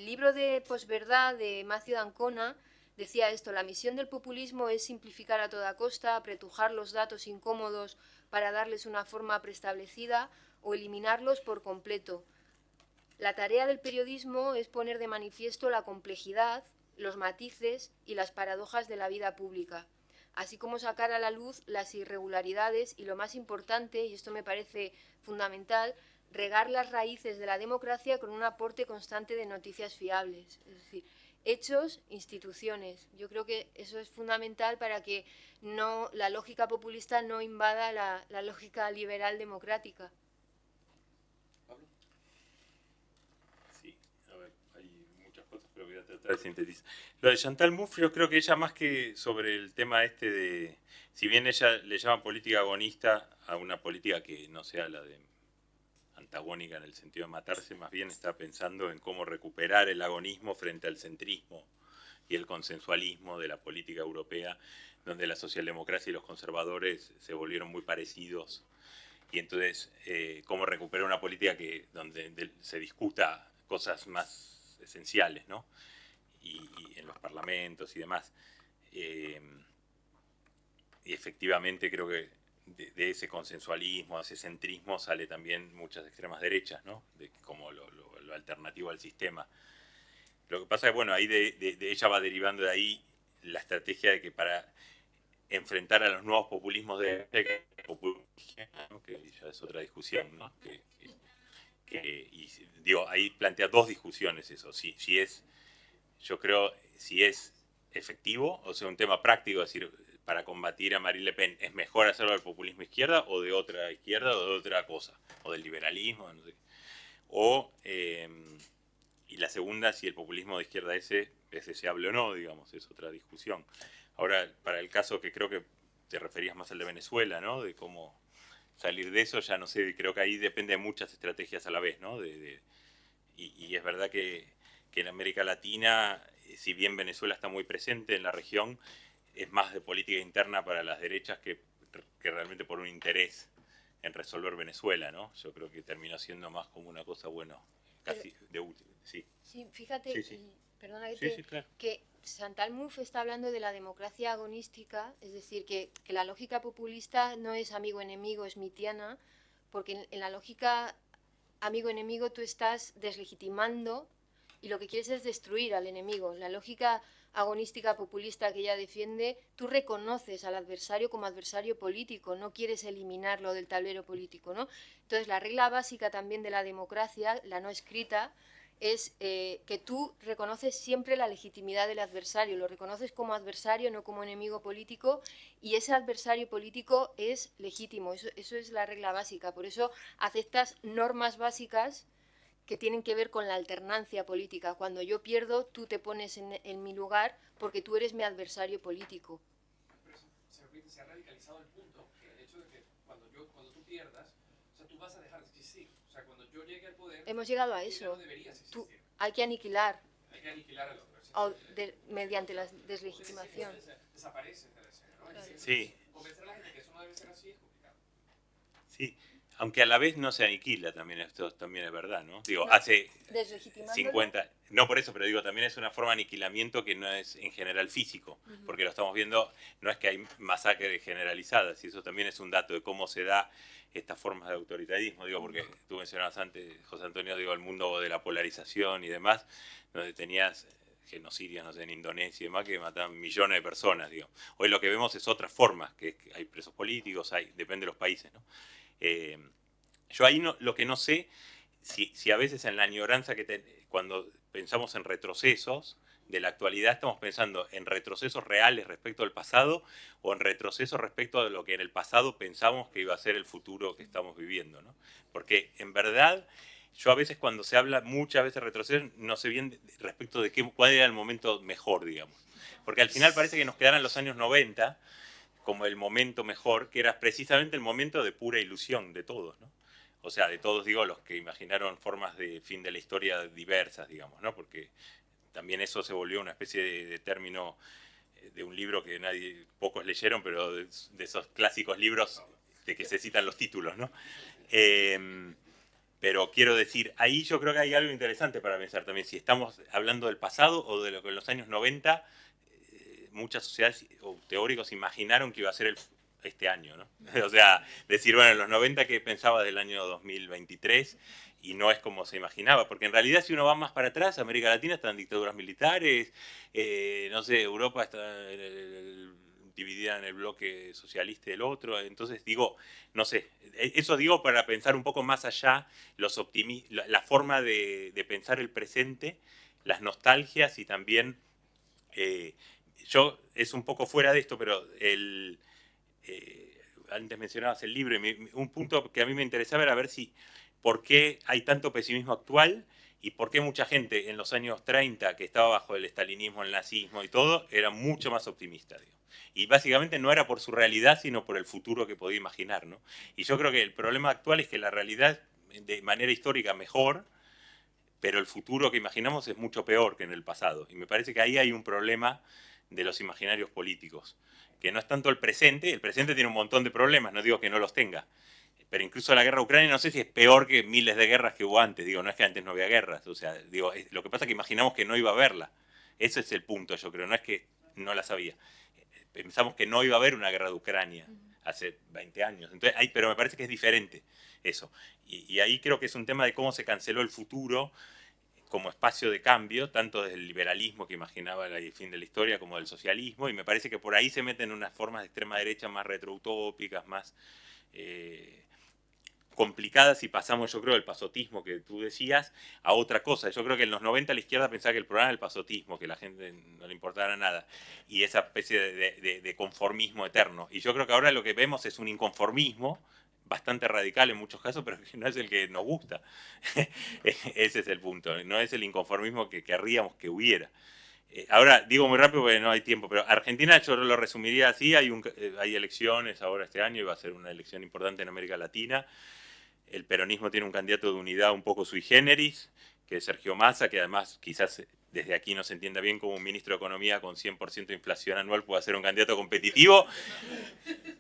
libro de posverdad de Matthew d'Ancona decía esto: la misión del populismo es simplificar a toda costa, apretujar los datos incómodos para darles una forma preestablecida o eliminarlos por completo. La tarea del periodismo es poner de manifiesto la complejidad, los matices y las paradojas de la vida pública, así como sacar a la luz las irregularidades y, lo más importante, y esto me parece fundamental, regar las raíces de la democracia con un aporte constante de noticias fiables. Es decir, hechos, instituciones. Yo creo que eso es fundamental para que la lógica populista no invada la lógica liberal democrática. Sí, a ver, hay muchas cosas, pero voy a tratar de sintetizar. Lo de Chantal Mouffe, yo creo que ella, más que sobre el tema de, si bien ella le llama política agonista a una política que no sea la de antagónica en el sentido de matarse, más bien está pensando en cómo recuperar el agonismo frente al centrismo y el consensualismo de la política europea, donde la socialdemocracia y los conservadores se volvieron muy parecidos. Y entonces, cómo recuperar una política donde se discuta cosas más esenciales, ¿no? Y en los parlamentos y demás. Y efectivamente creo que de ese consensualismo, de ese centrismo, sale también muchas extremas derechas, ¿no? Como lo alternativo al sistema. Lo que pasa es que, bueno, ahí de ella va derivando de ahí la estrategia de que para enfrentar a los nuevos populismos ¿no? Que ya es otra discusión, ¿no? Y digo, ahí plantea dos discusiones eso. Yo creo, si es efectivo, o sea, un tema práctico, es decir, para combatir a Marine Le Pen, ¿es mejor hacerlo del populismo izquierda o de otra izquierda o de otra cosa? O del liberalismo, no sé. Y la segunda, si el populismo de izquierda es deseable o no, digamos, es otra discusión. Ahora, para el caso que creo que te referías más al de Venezuela, ¿no? De cómo salir de eso, ya no sé, creo que ahí depende de muchas estrategias a la vez, ¿no? Y es verdad que en América Latina, si bien Venezuela está muy presente en la región, es más de política interna para las derechas que realmente por un interés en resolver Venezuela, ¿no? Yo creo que terminó siendo más como una cosa, bueno, casi de último. Sí. Sí, fíjate, Sí. Perdona Claro. que Chantal Mouffe está hablando de la democracia agonística, es decir, que la lógica populista no es amigo-enemigo smithiana, porque en la lógica amigo-enemigo tú estás deslegitimando y lo que quieres es destruir al enemigo. La lógica agonística populista que ella defiende, tú reconoces al adversario como adversario político, no quieres eliminarlo del tablero político, ¿no? Entonces, la regla básica también de la democracia, la no escrita, es que tú reconoces siempre la legitimidad del adversario, lo reconoces como adversario, no como enemigo político, y ese adversario político es legítimo, eso es la regla básica. Por eso aceptas normas básicas que tienen que ver con la alternancia política. Cuando yo pierdo, tú te pones en mi lugar porque tú eres mi adversario político. Pero se ha radicalizado el punto que el hecho de que cuando tú pierdas, o sea, tú vas a dejar de existir. Hemos llegado a eso. Hay que aniquilar. Mediante la deslegitimación. Sí. Sí, aunque a la vez no se aniquila también, esto también es verdad, ¿no? Digo, No, hace deslegitimándolo. 50... No por eso, pero digo, también es una forma de aniquilamiento que no es en general físico, porque lo estamos viendo, no es que hay masacres generalizadas, y eso también es un dato de cómo se da estas formas de autoritarismo, digo, porque tú mencionabas antes, José Antonio, digo, el mundo de la polarización y demás, donde tenías genocidios, no sé, en Indonesia y demás, que matan millones de personas, digo. Hoy lo que vemos es otras formas, que hay presos políticos, depende de los países, ¿no? Yo ahí lo que no sé, si a veces en la añoranza cuando pensamos en retrocesos de la actualidad, estamos pensando en retrocesos reales respecto al pasado o en retrocesos respecto a lo que en el pasado pensamos que iba a ser el futuro que estamos viviendo, ¿no? Porque en verdad, yo a veces cuando se habla muchas veces de retrocesos, no sé bien respecto de cuál era el momento mejor, digamos. Porque al final parece que nos quedaran los años 90 como el momento mejor, que era precisamente el momento de pura ilusión de todos, ¿no? O sea, de todos, digo, los que imaginaron formas de fin de la historia diversas, digamos, ¿no? Porque también eso se volvió una especie de término de un libro que pocos leyeron, pero de esos clásicos libros de que se citan los títulos, ¿no? Pero quiero decir, ahí yo creo que hay algo interesante para pensar también, si estamos hablando del pasado o de lo que en los años 90 muchas sociedades o teóricos imaginaron que iba a ser este año, ¿no? O sea, decir, bueno, en los 90 que pensaba del año 2023 y no es como se imaginaba, porque en realidad si uno va más para atrás, América Latina está en dictaduras militares, no sé, Europa está dividida en el bloque socialista y el otro, entonces digo, no sé, eso digo para pensar un poco más allá, la forma de pensar el presente, las nostalgias y también... es un poco fuera de esto, pero antes mencionabas el libro, y un punto que a mí me interesaba era ver por qué hay tanto pesimismo actual y por qué mucha gente en los años 30, que estaba bajo el estalinismo, el nazismo y todo, era mucho más optimista, digo. Y básicamente no era por su realidad, sino por el futuro que podía imaginar, ¿no? Y yo creo que el problema actual es que la realidad, de manera histórica, mejor, pero el futuro que imaginamos es mucho peor que en el pasado. Y me parece que ahí hay un problema de los imaginarios políticos, que no es tanto el presente tiene un montón de problemas, no digo que no los tenga, pero incluso la guerra de Ucrania no sé si es peor que miles de guerras que hubo antes, digo, no es que antes no había guerras, o sea, digo, lo que pasa es que imaginamos que no iba a haberla, ese es el punto, yo creo, no es que no la sabía, pensamos que no iba a haber una guerra de Ucrania hace 20 años, entonces, pero me parece que es diferente eso, y ahí creo que es un tema de cómo se canceló el futuro como espacio de cambio, tanto desde el liberalismo que imaginaba el fin de la historia como del socialismo, y me parece que por ahí se meten unas formas de extrema derecha más retroutópicas, más complicadas, y pasamos, yo creo, del pasotismo que tú decías a otra cosa. Yo creo que en los 90 la izquierda pensaba que el problema era el pasotismo, que a la gente no le importara nada, y esa especie de conformismo eterno. Y yo creo que ahora lo que vemos es un inconformismo bastante radical en muchos casos, pero que no es el que nos gusta. Ese es el punto, no es el inconformismo que querríamos que hubiera. Ahora, digo muy rápido porque no hay tiempo, pero Argentina yo lo resumiría así, hay elecciones ahora este año y va a ser una elección importante en América Latina. El peronismo tiene un candidato de unidad un poco sui generis, que es Sergio Massa, que además quizás desde aquí no se entienda bien como un ministro de Economía con 100% de inflación anual puede ser un candidato competitivo,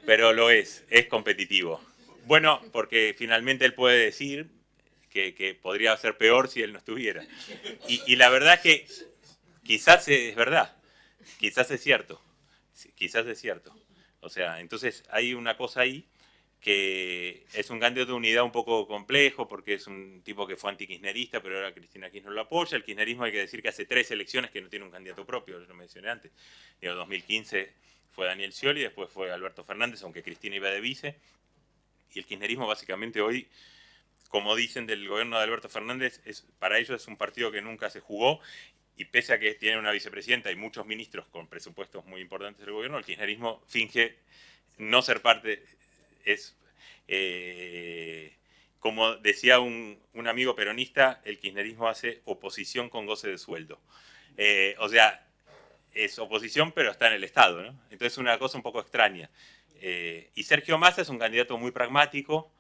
pero lo es competitivo. Bueno, porque finalmente él puede decir que podría ser peor si él no estuviera. Y la verdad es que quizás es verdad, quizás es cierto, quizás es cierto. O sea, entonces hay una cosa ahí que es un candidato de unidad un poco complejo porque es un tipo que fue antikirchnerista, pero ahora Cristina Kirchner lo apoya. El kirchnerismo hay que decir que hace 3 elecciones que no tiene un candidato propio, lo mencioné antes. En 2015 fue Daniel Scioli, después fue Alberto Fernández, aunque Cristina iba de vice. Y el kirchnerismo básicamente hoy, como dicen del gobierno de Alberto Fernández, para ellos es un partido que nunca se jugó, y pese a que tiene una vicepresidenta y muchos ministros con presupuestos muy importantes del gobierno, el kirchnerismo finge no ser parte. Como decía un amigo peronista, el kirchnerismo hace oposición con goce de sueldo. O sea, es oposición pero está en el Estado, ¿no? Entonces es una cosa un poco extraña. Y Sergio Massa es un candidato muy pragmático,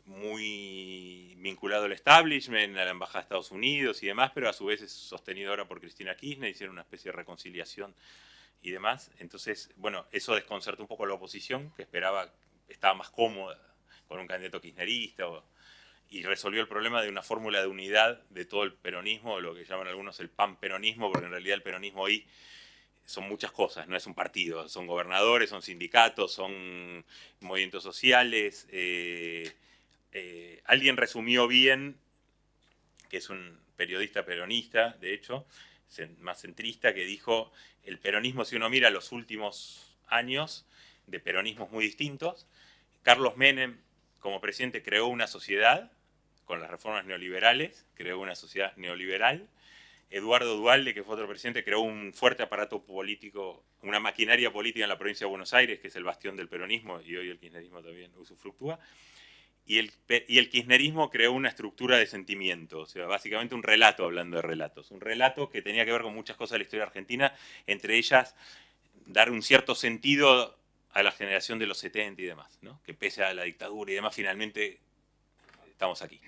muy vinculado al establishment, a la Embajada de Estados Unidos y demás, pero a su vez es sostenido ahora por Cristina Kirchner, hicieron una especie de reconciliación y demás. Entonces, bueno, eso desconcertó un poco a la oposición, que estaba más cómoda con un candidato kirchnerista, y resolvió el problema de una fórmula de unidad de todo el peronismo, lo que llaman algunos el panperonismo, porque en realidad el peronismo hoy son muchas cosas, no es un partido, son gobernadores, son sindicatos, son movimientos sociales. Alguien resumió bien, que es un periodista peronista, de hecho, más centrista, que dijo, el peronismo, si uno mira los últimos años de peronismos muy distintos, Carlos Menem, como presidente, creó una sociedad con las reformas neoliberales, creó una sociedad neoliberal. Eduardo Duhalde, que fue otro presidente, creó un fuerte aparato político, una maquinaria política en la provincia de Buenos Aires, que es el bastión del peronismo, y hoy el kirchnerismo también usufructúa. Y el kirchnerismo creó una estructura de sentimiento, o sea, básicamente un relato, hablando de relatos. Un relato que tenía que ver con muchas cosas de la historia argentina, entre ellas dar un cierto sentido a la generación de los 70 y demás, ¿no? Que pese a la dictadura y demás, finalmente estamos aquí.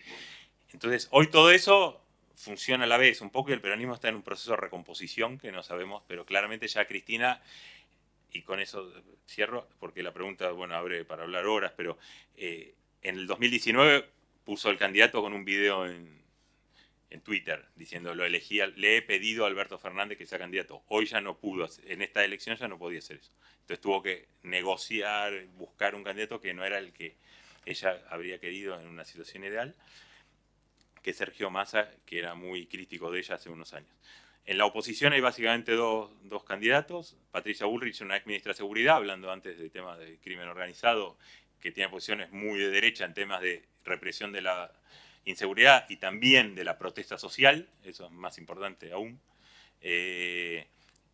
Entonces, hoy todo eso funciona a la vez un poco, y el peronismo está en un proceso de recomposición que no sabemos, pero claramente ya Cristina, y con eso cierro, porque la pregunta, bueno, abre para hablar horas, pero en el 2019 puso el candidato con un video en Twitter diciendo, lo elegí, le he pedido a Alberto Fernández que sea candidato. Hoy ya no pudo, en esta elección ya no podía hacer eso. Entonces tuvo que negociar, buscar un candidato que no era el que ella habría querido en una situación ideal, que es Sergio Massa, que era muy crítico de ella hace unos años. En la oposición hay básicamente dos candidatos. Patricia Bullrich, una ex ministra de Seguridad, hablando antes del tema de crimen organizado, que tiene posiciones muy de derecha en temas de represión de la inseguridad y también de la protesta social, eso es más importante aún.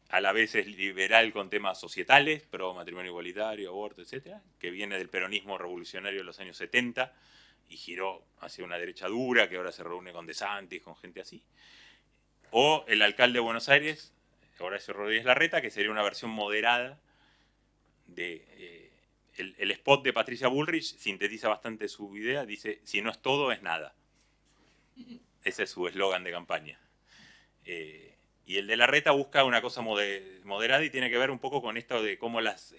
A la vez es liberal con temas societales, pro matrimonio igualitario, aborto, etcétera, que viene del peronismo revolucionario de los años 70 y giró hacia una derecha dura, que ahora se reúne con DeSantis, con gente así. O el alcalde de Buenos Aires, Horacio Rodríguez Larreta, que sería una versión moderada de... el spot de Patricia Bullrich sintetiza bastante su idea, dice, si no es todo, es nada. Ese es su eslogan de campaña. Y el de Larreta busca una cosa moderada y tiene que ver un poco con esto de cómo las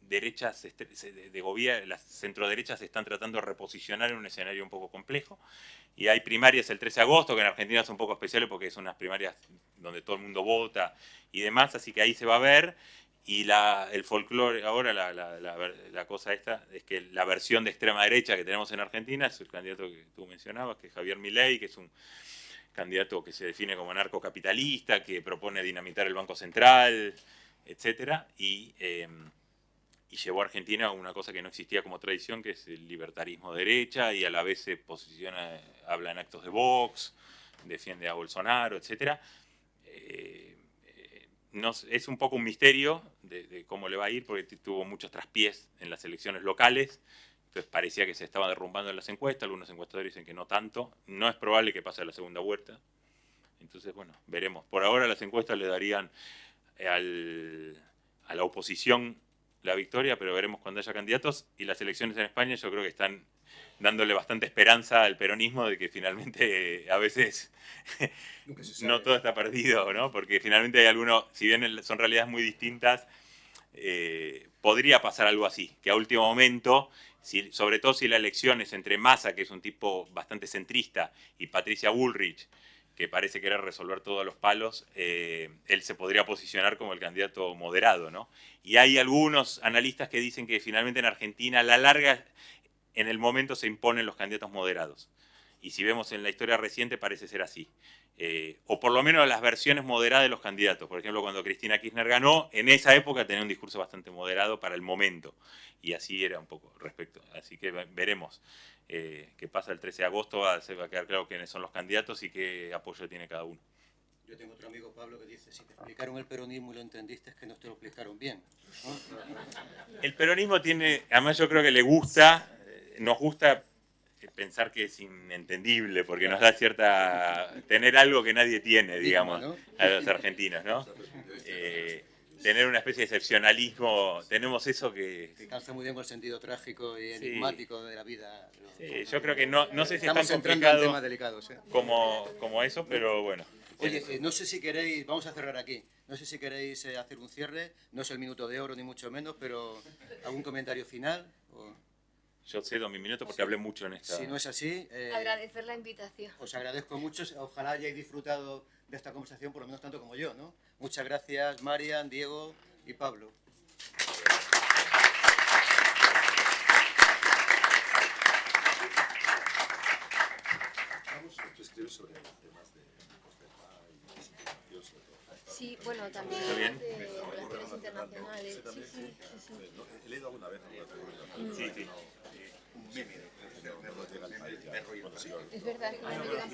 derechas de gobierno, las centroderechas se están tratando de reposicionar en un escenario un poco complejo. Y hay primarias el 13 de agosto, que en Argentina son un poco especiales porque son unas primarias donde todo el mundo vota y demás, así que ahí se va a ver. Y el folclore ahora, la cosa esta, es que la versión de extrema derecha que tenemos en Argentina es el candidato que tú mencionabas, que es Javier Milei, que es un candidato que se define como anarcocapitalista, que propone dinamitar el Banco Central, etc. Y llevó a Argentina a una cosa que no existía como tradición, que es el libertarismo de derecha, y a la vez se posiciona, habla en actos de Vox, defiende a Bolsonaro, etc. Es un poco un misterio de cómo le va a ir, porque tuvo muchos traspiés en las elecciones locales, entonces parecía que se estaba derrumbando en las encuestas, algunos encuestadores dicen que no tanto, no es probable que pase a la segunda vuelta, entonces bueno, veremos. Por ahora las encuestas le darían a la oposición la victoria, pero veremos cuando haya candidatos, y las elecciones en España yo creo que están dándole bastante esperanza al peronismo de que finalmente a veces no todo está perdido, ¿no? Porque finalmente hay algunos, si bien son realidades muy distintas, podría pasar algo así, que a último momento, sobre todo si la elección es entre Massa, que es un tipo bastante centrista, y Patricia Bullrich, que parece querer resolver todos los palos, él se podría posicionar como el candidato moderado, ¿no? Y hay algunos analistas que dicen que finalmente en Argentina, a la larga, en el momento se imponen los candidatos moderados. Y si vemos en la historia reciente, parece ser así. O por lo menos las versiones moderadas de los candidatos. Por ejemplo, cuando Cristina Kirchner ganó, en esa época tenía un discurso bastante moderado para el momento. Y así era un poco respecto. Así que veremos qué pasa el 13 de agosto. Se va a quedar claro quiénes son los candidatos y qué apoyo tiene cada uno. Yo tengo otro amigo, Pablo, que dice, si te explicaron el peronismo y lo entendiste, es que no te lo explicaron bien, ¿no? El peronismo tiene, además yo creo que le gusta, nos gusta pensar que es inentendible, porque nos da tener algo que nadie tiene, digamos, a los argentinos, ¿no? tener una especie de excepcionalismo. Tenemos eso que... Que calza muy bien con el sentido trágico y Sí. enigmático de la vida. Sí, yo creo que no sé si es tan Estamos entrando en complicado temas delicados. como eso, pero bueno. Oye, no sé si queréis, vamos a cerrar aquí, no sé si queréis hacer un cierre, no es el minuto de oro ni mucho menos, pero ¿algún comentario final? Yo cedo mi minuto porque hablé mucho en esta... Si no es así, Agradecer la invitación. os agradezco mucho, ojalá hayáis disfrutado de esta conversación por lo menos tanto como yo, ¿no? Muchas gracias, Marian, Diego y Pablo. Tú escribes sobre temas de desinformación, sobre todo. Sí, bueno, también ¿Está bien? de relaciones internacionales. Sí. He leído alguna vez. Sí, sí. Un meme de Es verdad que no me llega